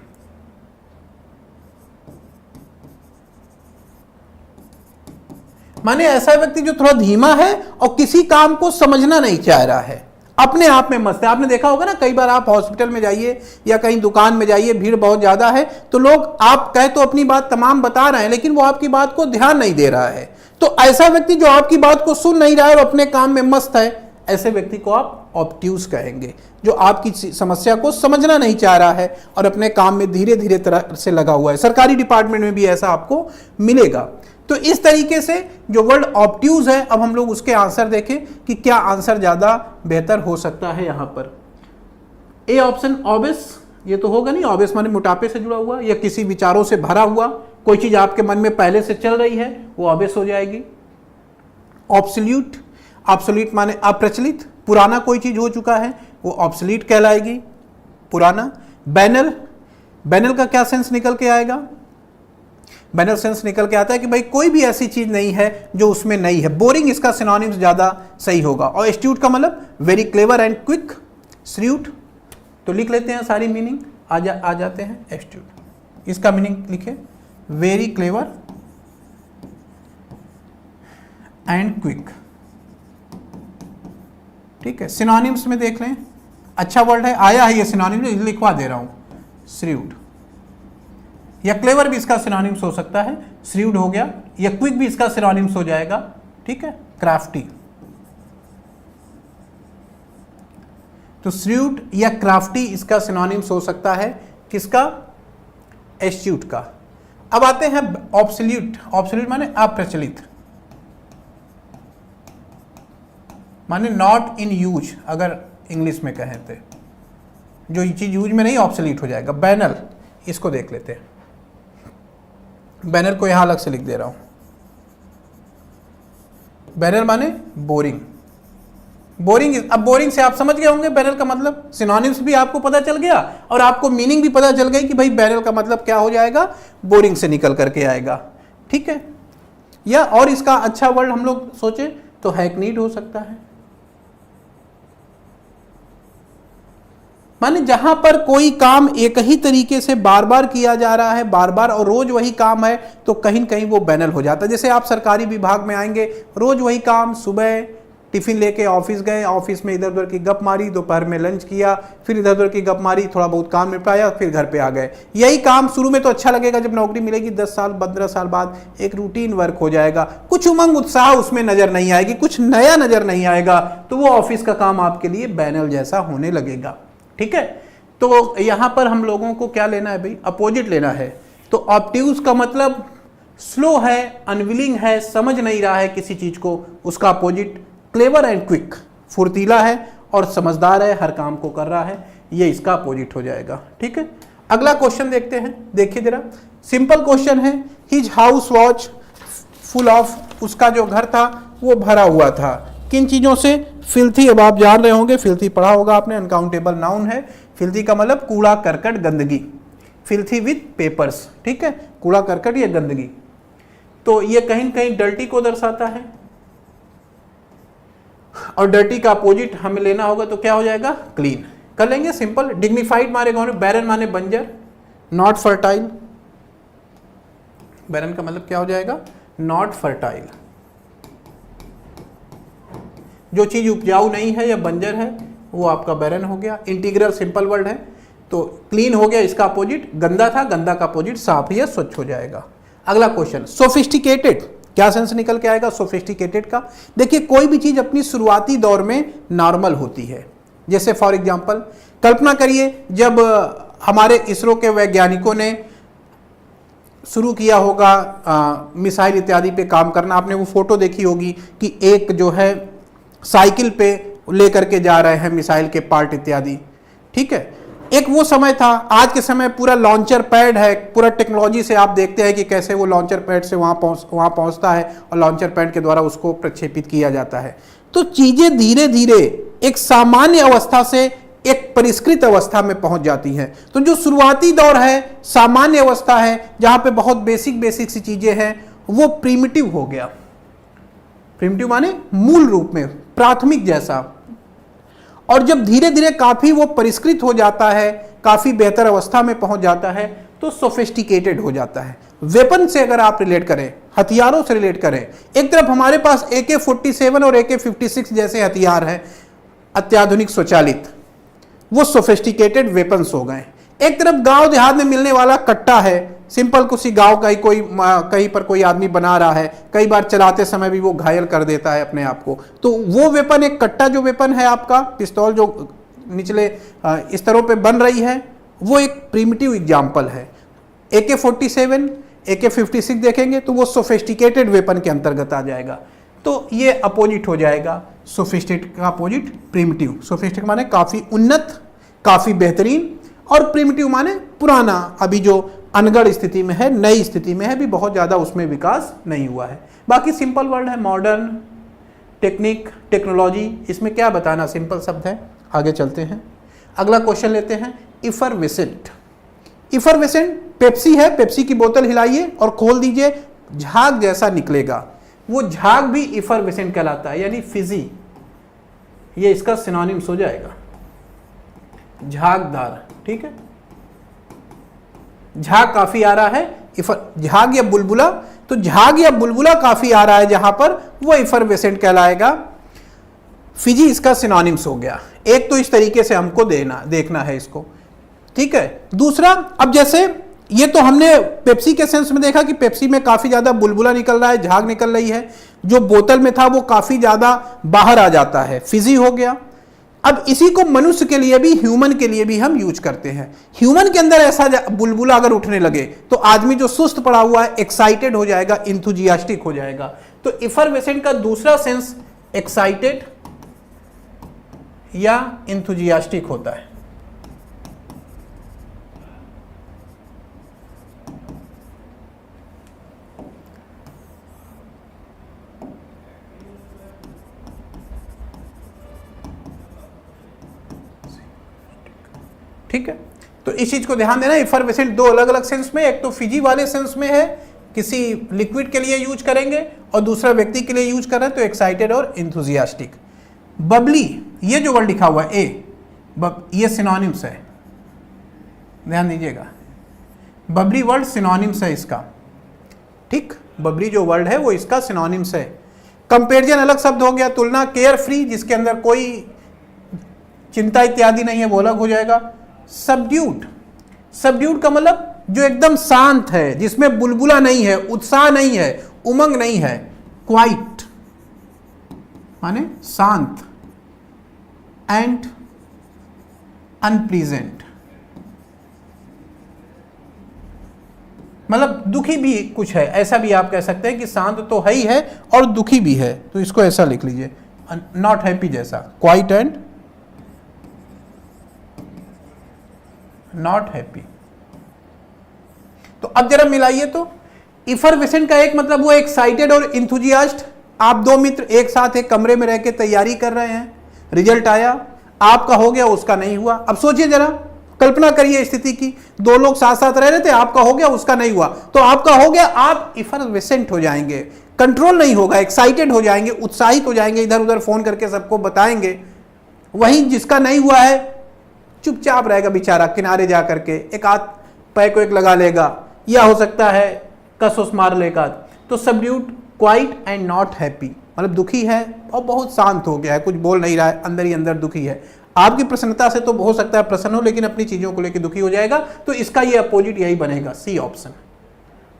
माने ऐसा व्यक्ति जो थोड़ा धीमा है और किसी काम को समझना नहीं चाह रहा है, अपने आप में मस्त है। आपने देखा होगा ना, कई बार आप हॉस्पिटल में जाइए या कहीं दुकान में जाइए, भीड़ बहुत ज्यादा है, तो लोग आप कहे तो अपनी बात तमाम बता रहे हैं लेकिन वो आपकी बात को ध्यान नहीं दे रहा है। तो ऐसा व्यक्ति जो आपकी बात को सुन नहीं रहा है और अपने काम में मस्त है, ऐसे व्यक्ति को आप ऑब्ट्यूज कहेंगे, जो आपकी समस्या को समझना नहीं चाह रहा है और अपने काम में धीरे धीरे तरह से लगा हुआ है। सरकारी डिपार्टमेंट में भी ऐसा आपको मिलेगा। तो इस तरीके से जो वर्ड ऑब्ट्यूज है, अब हम लोग उसके आंसर देखें कि क्या आंसर ज्यादा बेहतर हो सकता है। यहां पर ए ऑप्शन ऑबिस, ये तो होगा नहीं, ऑबिस माने मोटापे से जुड़ा हुआ या किसी विचारों से भरा हुआ, कोई चीज आपके मन में पहले से चल रही है वो ऑबिस हो जाएगी। ऑब्सोल्यूट, ऑब्सोल्यूट माने अप्रचलित, पुराना कोई चीज हो चुका है वो ऑब्सोलीट कहलाएगी, पुराना। बैनल, बैनल का क्या सेंस निकल के आएगा? बैनल सेंस निकल के आता है कि भाई कोई भी ऐसी चीज नहीं है जो उसमें नहीं है। बोरिंग इसका सिनोनिम्स ज्यादा सही होगा। और एस्ट्यूट का मतलब very clever and quick. Shrove तो लिख लेते हैं, सारी मीनिंग आ जाते हैं। एस्ट्यूट इसका मीनिंग लिखे, वेरी क्लेवर एंड क्विक। ठीक है, सिनोनिम्स में देख लें, अच्छा वर्ड है, आया है ये सिनोनिम्स, लिखवा दे रहा हूं। श्रूड या क्लेवर भी इसका सिनोनिम्स हो सकता है, श्रूड हो गया, या क्विक भी इसका सिनोनिम्स हो जाएगा। ठीक है, क्राफ्टी। तो श्रूड या क्राफ्टी इसका सिनोनिम्स हो सकता है किसका? एस्ट्यूट का। अब आते हैं ऑब्सोल्यूट। ऑब्सोल्यूट माने अप्रचलित, माने नॉट इन यूज, अगर इंग्लिश में कहें तो जो ये चीज यूज में नहीं ऑब्सोल्यूट हो जाएगा। बैनल, इसको देख लेते हैं, बैनल को यहां अलग से लिख दे रहा हूं। बैनल माने बोरिंग। बोरिंग, अब बोरिंग से आप समझ गए होंगे बैनल का मतलब, सिनोनिम्स भी आपको पता चल गया और आपको मीनिंग भी पता चल गई कि भाई बैनल का मतलब क्या हो जाएगा, बोरिंग से निकल करके आएगा। ठीक है, या और इसका अच्छा वर्ड हम लोग सोचे तो हैकनीड हो सकता है, माने जहां पर कोई काम एक ही तरीके से बार बार किया जा रहा है, बार बार और रोज वही काम है, तो कहीं न कहीं वो बैनल हो जाता है। जैसे आप सरकारी विभाग में आएंगे, रोज वही काम, सुबह टिफिन लेके ऑफिस गए, ऑफिस में इधर उधर की गप मारी, दोपहर में लंच किया, फिर इधर उधर की गप मारी, थोड़ा बहुत काम निपटाया, फिर घर पे आ गए। यही काम शुरू में तो अच्छा लगेगा, जब नौकरी मिलेगी 10 साल 15 साल बाद एक रूटीन वर्क हो जाएगा, कुछ उमंग उत्साह उसमें नजर नहीं आएगी, कुछ नया नजर नहीं आएगा, तो वो ऑफिस का काम आपके लिए बैनल जैसा होने लगेगा। ठीक है, तो यहां पर हम लोगों को क्या लेना है भाई, अपोजिट लेना है। तो ऑब्ट्यूज का मतलब स्लो है, अनविलिंग है, समझ नहीं रहा है किसी चीज को, उसका अपोजिट क्लेवर एंड क्विक, फुर्तीला है और समझदार है, हर काम को कर रहा है, ये इसका अपोजिट हो जाएगा। ठीक है, अगला क्वेश्चन देखते हैं, देखिए जरा, सिंपल क्वेश्चन है। His house was full of, उसका जो घर था वो भरा हुआ था किन चीजों से? फिल्थी। अब आप जान रहे होंगे, फिल्थी पढ़ा होगा आपने, अनकाउंटेबल नाउन है। फिल्थी का मतलब कूड़ा करकट गंदगी, फिल्थी विथ पेपर्स। ठीक है, कूड़ा करकट या गंदगी, तो ये कहीं कहीं डर्टी को दर्शाता है, और डर्टी का अपोजिट हमें लेना होगा तो क्या हो जाएगा? क्लीन। कर लेंगे सिंपल। डिग्निफाइड मारे गौर, बैरन माने बंजर, नॉट फर्टाइल, बैरन का मतलब क्या हो जाएगा? Not fertile. जो चीज उपजाऊ नहीं है या बंजर है वो आपका बैरन हो गया। इंटीग्रल सिंपल वर्ड है, तो क्लीन हो गया, इसका अपोजिट गंदा था, गंदा का अपोजिट साफ या स्वच्छ हो जाएगा। अगला क्वेश्चन, सोफिस्टिकेटेड, क्या सेंस निकल के आएगा सोफिस्टिकेटेड का? देखिए, कोई भी चीज अपनी शुरुआती दौर में नॉर्मल होती है। जैसे फॉर एग्जांपल कल्पना करिए, जब हमारे इसरो के वैज्ञानिकों ने शुरू किया होगा मिसाइल इत्यादि पे काम करना, आपने वो फोटो देखी होगी कि एक जो है साइकिल पे लेकर के जा रहे हैं मिसाइल के पार्ट इत्यादि, ठीक है। एक वो समय था, आज के समय पूरा लॉन्चर पैड है, पूरा टेक्नोलॉजी से आप देखते हैं कि कैसे वो लॉन्चर पैड से वहाँ पहुँचता है और लॉन्चर पैड के द्वारा उसको प्रक्षेपित किया जाता है। तो चीज़ें धीरे धीरे एक सामान्य अवस्था से एक परिष्कृत अवस्था में पहुंच जाती हैं। तो जो शुरुआती दौर है, सामान्य अवस्था है, जहाँ पे बहुत बेसिक सी चीज़ें हैं, वो प्रिमिटिव हो गया। प्रिमिटिव माने मूल रूप में, प्राथमिक जैसा। और जब धीरे धीरे काफी वो परिष्कृत हो जाता है, काफी बेहतर अवस्था में पहुंच जाता है, तो सोफिस्टिकेटेड हो जाता है। वेपन से अगर आप रिलेट करें, हथियारों से रिलेट करें, एक तरफ हमारे पास AK-47 और AK-56 जैसे हथियार हैं अत्याधुनिक स्वचालित, वो सोफिस्टिकेटेड वेपन्स हो गए। एक तरफ गांव देहात में मिलने वाला कट्टा है, सिंपल कुछ गांव का ही कोई कहीं पर कोई आदमी बना रहा है, कई बार चलाते समय भी वो घायल कर देता है अपने आप को, तो वो वेपन, एक कट्टा जो वेपन है आपका, पिस्तौल जो निचले स्तरों पे बन रही है, वो एक प्रिमिटिव एग्जाम्पल है। AK-47, AK-56 देखेंगे तो वो सोफिस्टिकेटेड वेपन के अंतर्गत आ जाएगा। तो ये अपोजिट हो जाएगा, सोफिस्टिकेटेड का अपोजिट प्रिमिटिव। सोफिस्टिकेटेड माने काफी उन्नत, काफी बेहतरीन, और प्रिमिटिव माने पुराना, अभी जो अनगढ़ स्थिति में है, नई स्थिति में है, भी बहुत ज्यादा उसमें विकास नहीं हुआ है। बाकी सिंपल वर्ड है, मॉडर्न, टेक्निक, टेक्नोलॉजी, इसमें क्या बताना, सिंपल शब्द है। आगे चलते हैं, अगला क्वेश्चन लेते हैं। इफरवेसेंट, इफरवेसेंट पेप्सी है, पेप्सी की बोतल हिलाइए और खोल दीजिए, झाग जैसा निकलेगा, वो झाग भी इफरवेसेंट कहलाता है, यानी फिजी, ये इसका सिनोनिम्स हो जाएगा, झागदार, ठीक है। झाग काफी आ रहा है, झाग या बुलबुला, तो झाग या बुलबुला काफी आ रहा है जहां पर, वो इफरवेसेंट कहलाएगा। फिजी इसका सिनोनिम्स हो गया। एक तो इस तरीके से हमको देखना है इसको, ठीक है। दूसरा, अब जैसे ये तो हमने पेप्सी के सेंस में देखा कि पेप्सी में काफी ज्यादा बुलबुला निकल रहा है, झाग निकल रही है, जो बोतल में था वो काफी ज्यादा बाहर आ जाता है, फिजी हो गया। अब इसी को मनुष्य के लिए भी, ह्यूमन के लिए भी हम यूज करते हैं। ह्यूमन के अंदर ऐसा बुलबुला अगर उठने लगे तो आदमी जो सुस्त पड़ा हुआ है एक्साइटेड हो जाएगा, इंथुजियास्टिक हो जाएगा। तो इफरवेसेंट का दूसरा सेंस एक्साइटेड या इंथुजियास्टिक होता है। ठीक है, तो इस चीज को ध्यान देना। इफरवेसेंट दो अलग अलग सेंस में, एक तो फिजी वाले सेंस में है, किसी लिक्विड के लिए यूज करेंगे, और दूसरा व्यक्ति के लिए यूज कर रहे हैं तो एक्साइटेड और इंथुजियास्टिक। बबली, ये जो वर्ड लिखा हुआ है ए, ये सिनोनिम्स है, ध्यान दीजिएगा, बबली वर्ड सिनोनिम्स है इसका, ठीक। बबली जो वर्ड है वो इसका सिनोनिम्स है। कंपेरिजन अलग शब्द हो गया, तुलना। केयर फ्री, जिसके अंदर कोई चिंता इत्यादि नहीं है, वो अलग हो जाएगा। सबड्यूड, सबड्यूड का मतलब जो एकदम शांत है, जिसमें बुलबुला नहीं है, उत्साह नहीं है, उमंग नहीं है। क्वाइट माने शांत, एंड अनप्लीजेंट मतलब दुखी भी कुछ है, ऐसा भी आप कह सकते हैं कि शांत तो है ही है और दुखी भी है, तो इसको ऐसा लिख लीजिए, नॉट हैप्पी जैसा, क्वाइट एंड नॉट हैप्पी। तो अब जरा मिलाइए तो, इफरवेसेंट का एक मतलब वो एक्साइटेड और इंथुजियास्ट। आप दो मित्र एक साथ एक कमरे में रह के तैयारी कर रहे हैं, रिजल्ट आया, आपका हो गया, उसका नहीं हुआ। अब सोचिए जरा, कल्पना करिए स्थिति की, दो लोग साथ साथ रह रहे थे, आपका हो गया, उसका नहीं हुआ। तो आपका हो गया, आप इफरवेसेंट हो जाएंगे, कंट्रोल नहीं होगा, एक्साइटेड हो जाएंगे, उत्साहित हो जाएंगे, इधर उधर फोन करके सबको बताएंगे। वहीं जिसका नहीं हुआ है चुपचाप रहेगा बेचारा, किनारे जा करके एक आध पैर को एक लगा लेगा, या हो सकता है कस उस मार लेगा। तो subdued, quiet and not happy मतलब दुखी है और बहुत शांत हो गया है, कुछ बोल नहीं रहा है, अंदर ही अंदर दुखी है। आपकी प्रसन्नता से तो हो सकता है प्रसन्न हो, लेकिन अपनी चीजों को लेकर दुखी हो जाएगा। तो इसका ये अपोजिट यही बनेगा, सी ऑप्शन।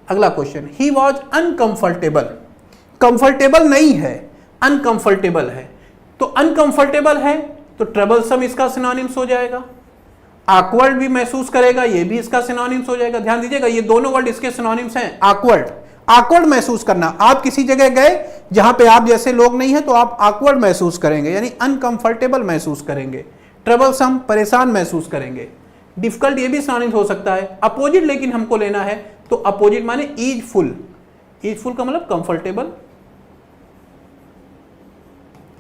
अगला question, he was uncomfortable, comfortable नहीं है, अनकंफर्टेबल है। तो अनकंफर्टेबल है तो ट्रबलसम इसका सिनोनिम्स हो जाएगा। ऑकवर्ड भी महसूस करेगा, ये भी इसका सिनोनिम्स हो जाएगा। ध्यान दीजिएगा, ये दोनों वर्ड इसके सिनोनिम्स हैं। ऑकवर्ड, ऑकवर्ड महसूस करना, आप किसी जगह गए जहां पे आप जैसे लोग नहीं हैं तो आप ऑकवर्ड महसूस करेंगे, यानी अनकंफर्टेबल महसूस करेंगे, ट्रबलसम परेशान महसूस करेंगे। डिफिकल्ट ये भी सिनोनिम्स हो सकता है। अपोजिट लेकिन हमको लेना है तो अपोजिट माने ईजफुल, ईजफुल का मतलब कंफर्टेबल,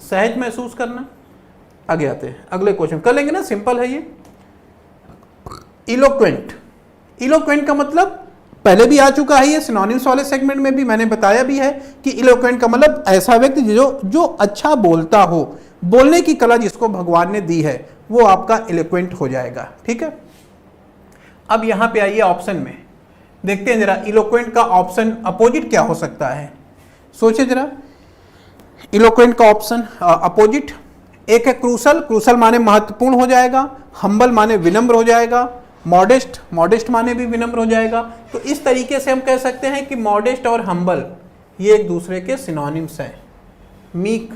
सहज महसूस करना। आगे आते हैं, अगले क्वेश्चन कर लेंगे ना, सिंपल है ये। इलोक्वेंट, इलोक्वेंट का मतलब पहले भी आ चुका है, ये सिनोनिम्स वाले सेगमेंट में भी मैंने बताया भी है कि इलोक्वेंट का मतलब ऐसा व्यक्ति जो अच्छा बोलता हो, बोलने की कला जिसको भगवान ने दी है वो आपका इलोक्वेंट हो जाएगा। ठीक है, अब यहां पे आइए ऑप्शन में, देखते हैं जरा इलोक्वेंट का ऑप्शन अपोजिट क्या हो सकता है। सोचिए जरा, इलोक्वेंट का ऑप्शन अपोजिट एक है क्रूसल, क्रूसल माने महत्वपूर्ण हो जाएगा, हम्बल माने विनम्र हो जाएगा, मॉडेस्ट, मॉडेस्ट माने भी विनम्र हो जाएगा। तो इस तरीके से हम कह सकते हैं कि मॉडेस्ट और हम्बल ये एक दूसरे के सिनोनिम्स हैं। मीक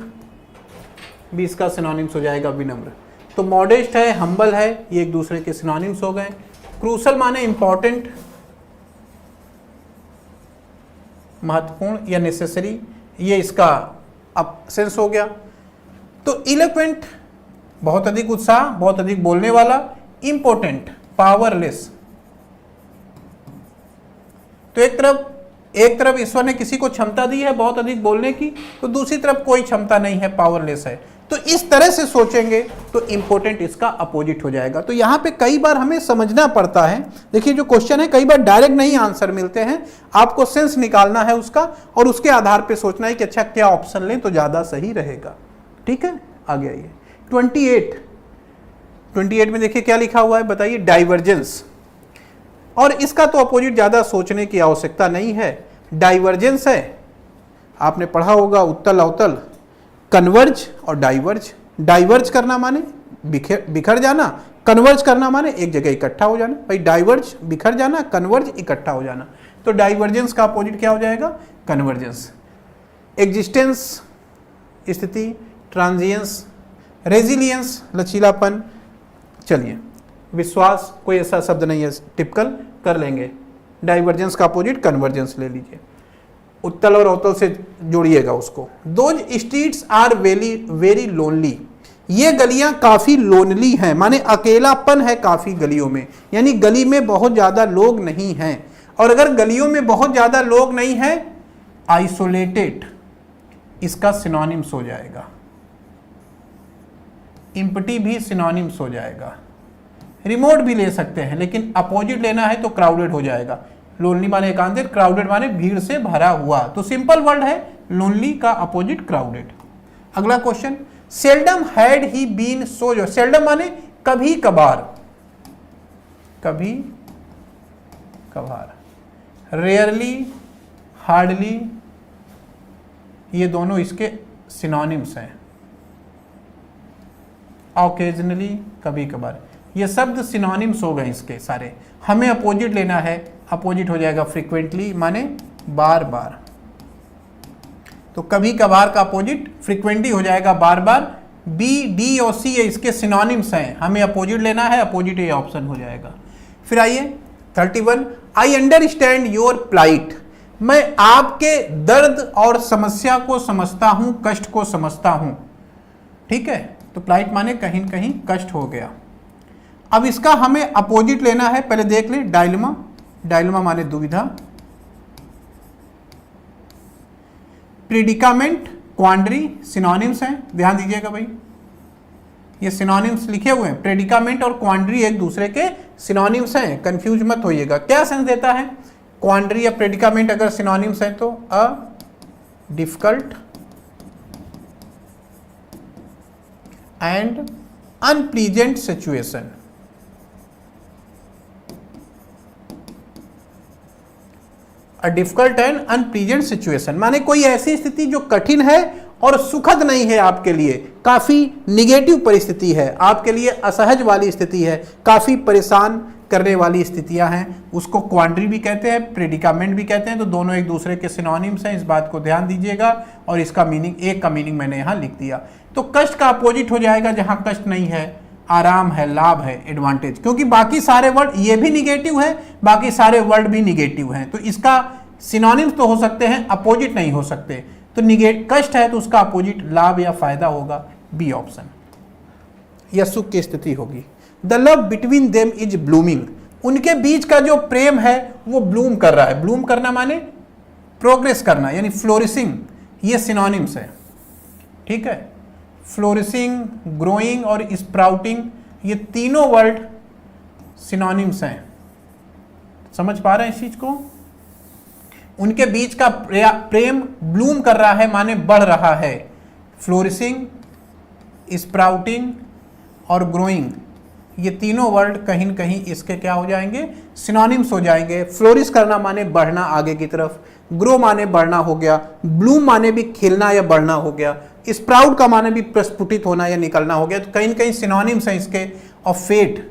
भी इसका सिनोनिम्स हो जाएगा विनम्र। तो मॉडेस्ट है, हम्बल है, ये एक दूसरे के सिनोनिम्स हो गए। क्रूसल माने इंपॉर्टेंट, महत्वपूर्ण या नेसेसरी, ये इसका अब सेंस हो गया। तो इलोक्वेंट बहुत अधिक उत्साह, बहुत अधिक बोलने वाला, इंपॉर्टेंट पावरलेस। तो एक तरफ ईश्वर ने किसी को क्षमता दी है बहुत अधिक बोलने की, तो दूसरी तरफ कोई क्षमता नहीं है, पावरलेस है। तो इस तरह से सोचेंगे तो इंपॉर्टेंट इसका अपोजिट हो जाएगा। तो यहां पे कई बार हमें समझना पड़ता है, देखिए जो क्वेश्चन है कई बार डायरेक्ट नहीं आंसर मिलते हैं, आपको सेंस निकालना है उसका और उसके आधार पे सोचना है कि अच्छा क्या ऑप्शन लें तो ज्यादा सही रहेगा। ठीक है, आगे आइए। 28 में देखिए क्या लिखा हुआ है, बताइए, डाइवर्जेंस। और इसका तो अपोजिट ज्यादा सोचने की आवश्यकता नहीं है, डाइवर्जेंस है, आपने पढ़ा होगा उत्तल अवतल, कन्वर्ज और डाइवर्ज। डाइवर्ज करना माने बिखर जाना, कन्वर्ज करना माने एक जगह इकट्ठा हो जाना। भाई डाइवर्ज बिखर जाना, कन्वर्ज इकट्ठा हो जाना। तो डाइवर्जेंस का अपोजिट क्या हो जाएगा, कन्वर्जेंस। एग्जिस्टेंस स्थिति, ट्रांजिएंस, रेजिलियंस लचीलापन। चलिए, विश्वास कोई ऐसा शब्द नहीं है, टिपिकल कर लेंगे। डाइवर्जेंस का अपोजिट कन्वर्जेंस ले लीजिए, उत्तल और अवतल से जोड़िएगा उसको। Those streets are very lonely, ये गलियां काफी लोनली हैं, माने अकेलापन है काफी गलियों में, यानी गली में बहुत ज्यादा लोग नहीं हैं। और अगर गलियों में बहुत ज्यादा लोग नहीं हैं, आइसोलेटेड इसका सिनोनिम्स हो जाएगा, इम्पटी भी सिनोनिम्स हो जाएगा, रिमोट भी ले सकते हैं, लेकिन अपोजिट लेना है तो क्राउडेड हो जाएगा। लोनली माने एकांतित, क्राउडेड माने भीड़ से भरा हुआ। तो सिंपल वर्ड है, लोनली का अपोजिट क्राउडेड। अगला question, seldom had he been so, seldom माने कभी कभार, कभी कभार, रेयरली, हार्डली, ये दोनों इसके सिनोनिम्स हैं। ऑकेजनली, कभी कभार, ये शब्द सिनोनिम्स हो गए इसके सारे। हमें अपोजिट लेना है, अपोजिट हो जाएगा फ्रीक्वेंटली माने बार बार। तो कभी कभार का अपोजिट फ्रीक्वेंटली हो जाएगा बार बार। बी, डी और सी इसके सिनोनिम्स हैं, हमें अपोजिट लेना है, अपोजिट ये ऑप्शन हो जाएगा। फिर आइए 31, आई अंडरस्टैंड योर प्लाइट, मैं आपके दर्द और समस्या को समझता हूं, कष्ट को समझता हूं। ठीक है, तो प्लाइट माने कहीं न कहीं कष्ट हो गया। अब इसका हमें अपोजिट लेना है, पहले देख ले, डायलमा, डायलमा माने दुविधा। प्रेडिकामेंट, क्वांड्री सिनोनिम्स हैं, ध्यान दीजिएगा भाई, ये सिनोनिम्स लिखे हुए हैं। प्रेडिकामेंट और क्वांड्री एक दूसरे के सिनोनिम्स हैं, कंफ्यूज मत होइएगा। क्या सेंस देता है क्वांड्री या प्रेडिकामेंट अगर सिनोनिम्स हैं तो? A difficult and unpleasant situation. A difficult and unpleasant situation माने कोई ऐसी स्थिति जो कठिन है और सुखद नहीं है आपके लिए, काफी निगेटिव परिस्थिति है आपके लिए, असहज वाली स्थिति है, काफी परेशान करने वाली स्थितियां हैं, उसको क्वांड्री भी कहते हैं, प्रेडिकामेंट भी कहते हैं। तो दोनों एक दूसरे के सिनोनिम्स हैं, इस बात को ध्यान दीजिएगा। और इसका मीनिंग, एक का मीनिंग मैंने यहां लिख दिया। तो कष्ट का अपोजिट हो जाएगा, जहां कष्ट नहीं है, आराम है, लाभ है, एडवांटेज, क्योंकि बाकी सारे वर्ड ये भी निगेटिव है, बाकी सारे वर्ड भी निगेटिव हैं। तो इसका सिनोनिम्स तो हो सकते हैं, अपोजिट नहीं हो सकते। तो निगेट कष्ट है तो उसका अपोजिट लाभ या फायदा होगा, बी ऑप्शन, या सुख की स्थिति होगी। The love between them is blooming, उनके बीच का जो प्रेम है वो ब्लूम कर रहा है। ब्लूम करना माने प्रोग्रेस करना, यानी फ्लोरिशिंग, ये सिनोनिम्स है, ठीक है। फ्लोरिशिंग, ग्रोइंग और स्प्राउटिंग, ये तीनों वर्ड सिनोनिम्स हैं। समझ पा रहे हैं इस चीज को? उनके बीच का प्रेम ब्लूम कर रहा है माने बढ़ रहा है। फ्लोरिशिंग, स्प्राउटिंग और ग्रोइंग, ये तीनों वर्ड कहीं न कहीं इसके क्या हो जाएंगे, सिनोनिम्स हो जाएंगे। फ्लोरिश करना माने बढ़ना आगे की तरफ, ग्रो माने बढ़ना हो गया, ब्लूम माने भी खिलना या बढ़ना हो गया, स्प्राउट का माने भी प्रस्फुटित होना या निकलना हो गया। तो कहीं न कहीं सिनोनिम्स हैं इसके। और फेड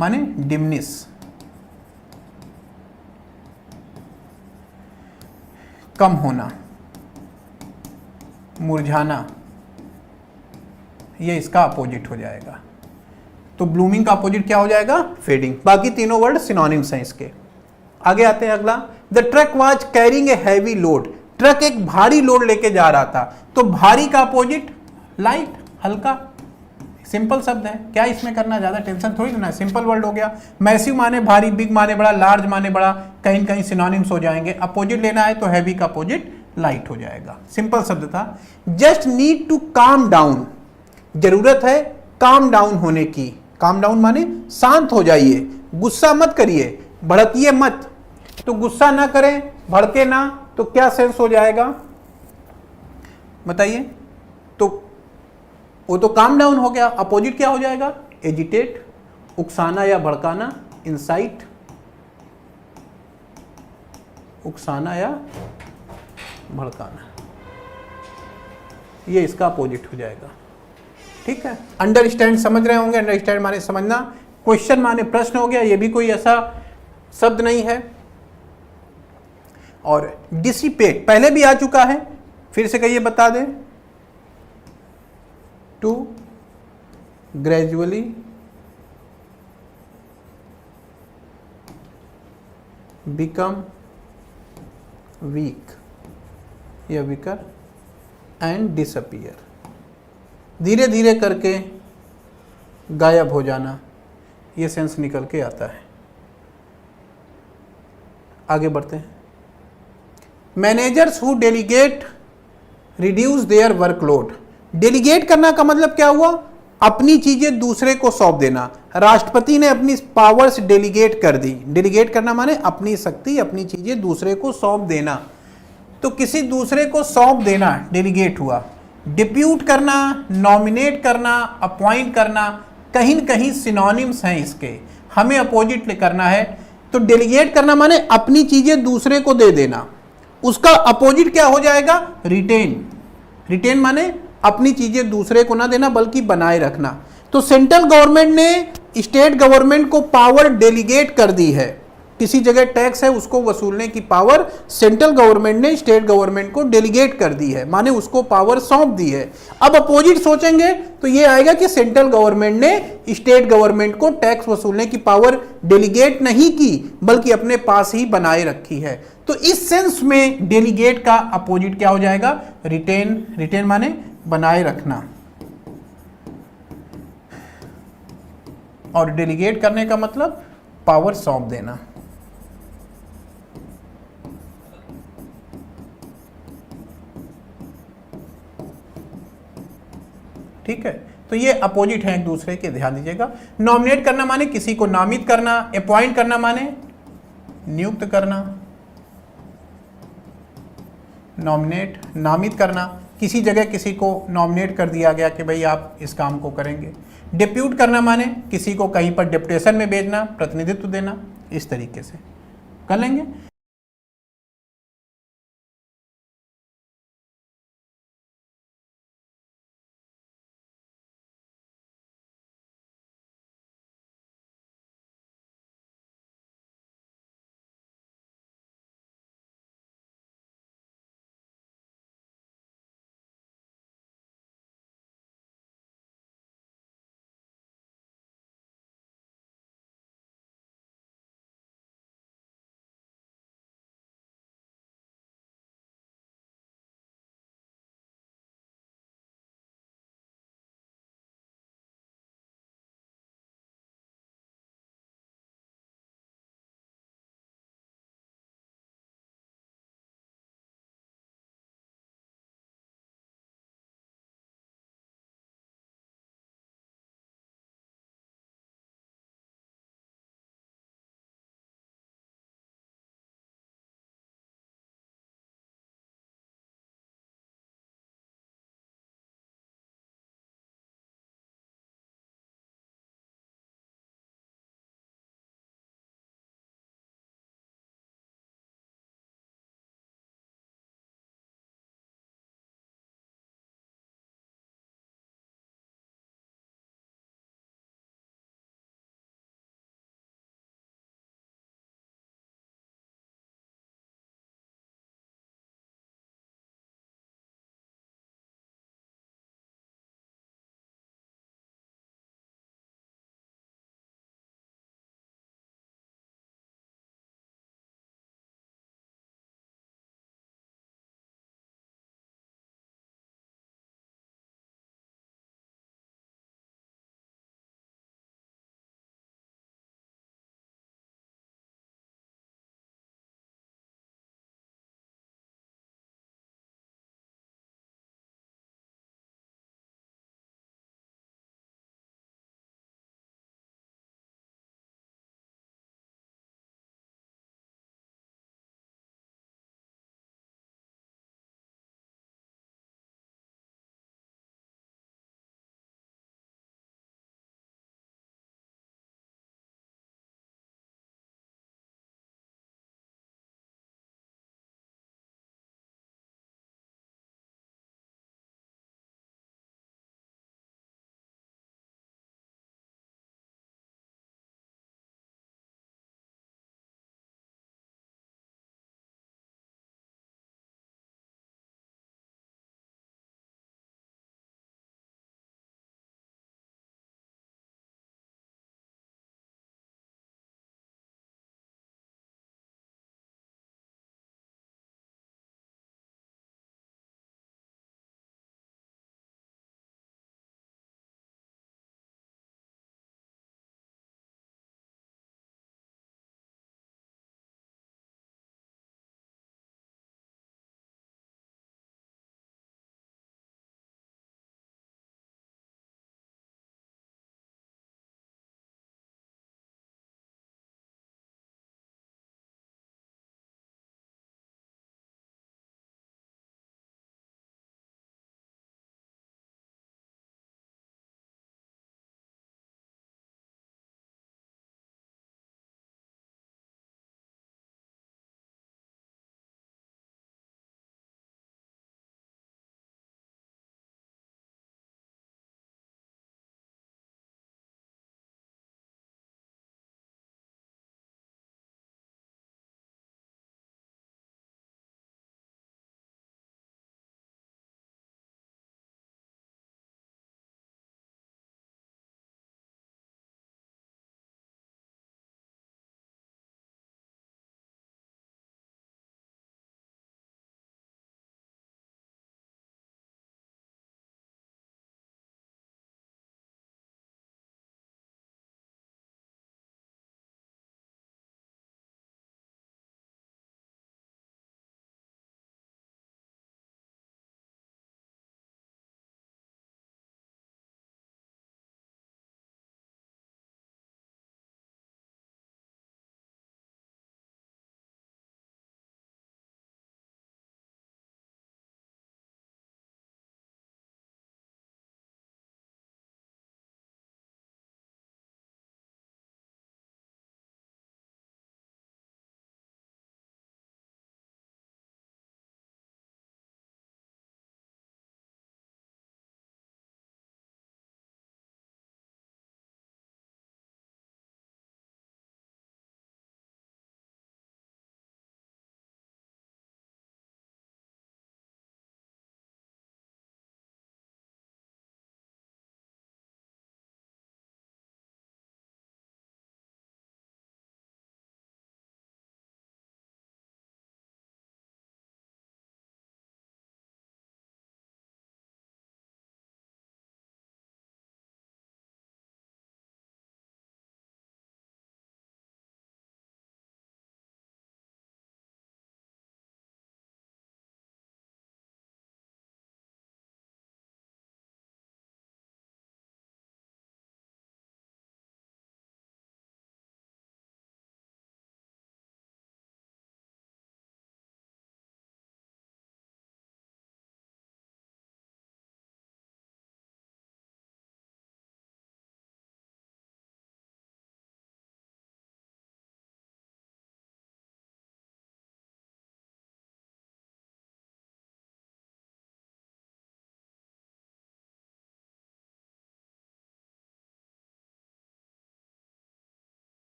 माने डिमनिश, कम होना, मुरझाना, ये इसका अपोजिट हो जाएगा। तो ब्लूमिंग का अपोजिट क्या हो जाएगा, फेडिंग। बाकी तीनों वर्ड सिनोनिम्स हैं इसके। आगे आते हैं अगला, the truck was carrying a heavy load, truck एक भारी लोड लेके जा रहा था। तो भारी का अपोजिट लाइट, हल्का, सिंपल शब्द है, क्या इसमें करना, ज्यादा टेंशन थोड़ी लेना है, सिंपल वर्ड हो गया। मैसिव माने भारी, बिग माने बड़ा, लार्ज माने बड़ा, कहीं कहीं सिनोनिम्स हो जाएंगे। अपोजिट लेना है तो हैवी का अपोजिट लाइट हो जाएगा, सिंपल शब्द था। Just need to calm down, जरूरत है काम डाउन होने की। काम डाउन माने शांत हो जाइए, गुस्सा मत करिए, भड़किए मत। तो गुस्सा ना करें, भड़के ना, तो क्या सेंस हो जाएगा बताइए? तो वो तो काम डाउन हो गया, अपोजिट क्या हो जाएगा, एजिटेट, उकसाना या भड़काना, इंसाइट, उकसाना या भड़काना, ये इसका अपोजिट हो जाएगा, ठीक है। अंडरस्टैंड समझ रहे होंगे, अंडरस्टैंड माने समझना, क्वेश्चन माने प्रश्न हो गया, ये भी कोई ऐसा शब्द नहीं है। और डिसिपेट पहले भी आ चुका है, फिर से कहिए, बता दें, टू ग्रेजुअली बिकम वीक या वीकर एंड डिसअपियर, धीरे धीरे करके गायब हो जाना, ये सेंस निकल के आता है। आगे बढ़ते हैं। Managers who delegate reduce there workload, delegate करना का मतलब क्या हुआ, अपनी चीजें दूसरे को सौंप देना। राष्ट्रपति ने अपनी पावर्स डेलीगेट कर दी। डेलीगेट करना माने अपनी शक्ति, अपनी चीजें दूसरे को सौंप देना। तो किसी दूसरे को सौंप देना डेलीगेट हुआ। डिप्यूट करना, नॉमिनेट करना, अपॉइंट करना, कहीं न कहीं सिनोनिम्स हैं इसके, हमें अपोजिट करना है। तो डेलीगेट करना माने अपनी चीजें दूसरे को दे देना, उसका अपोजिट क्या हो जाएगा, रिटेन। रिटेन माने अपनी चीजें दूसरे को ना देना बल्कि बनाए रखना। तो सेंट्रल गवर्नमेंट ने स्टेट गवर्नमेंट को पावर डेलीगेट कर दी है। किसी जगह टैक्स है, उसको वसूलने की पावर सेंट्रल गवर्नमेंट ने स्टेट गवर्नमेंट को डेलीगेट कर दी है, माने उसको पावर सौंप दी है। अब अपोजिट सोचेंगे तो ये आएगा कि सेंट्रल गवर्नमेंट ने स्टेट गवर्नमेंट को टैक्स वसूलने की पावर डेलीगेट नहीं की बल्कि अपने पास ही बनाए रखी है। तो इस सेंस में डेलीगेट का अपोजिट क्या हो जाएगा, रिटेन। रिटेन माने बनाए रखना, और डेलीगेट करने का मतलब पावर सौंप देना। ठीक है, तो ये अपोजिट है एक दूसरे के, ध्यान दीजिएगा। नॉमिनेट करना माने किसी को नामित करना, अपॉइंट करना माने नियुक्त करना। नॉमिनेट, नामित करना, किसी जगह किसी को नॉमिनेट कर दिया गया कि भाई आप इस काम को करेंगे। डिप्यूट करना माने किसी को कहीं पर डिप्यूटेशन में भेजना, प्रतिनिधित्व देना, इस तरीके से कर लेंगे।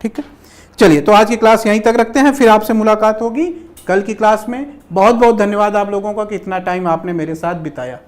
ठीक है, चलिए तो आज की क्लास यहीं तक रखते हैं, फिर आपसे मुलाकात होगी कल की क्लास में। बहुत बहुत धन्यवाद आप लोगों का कि इतना टाइम आपने मेरे साथ बिताया।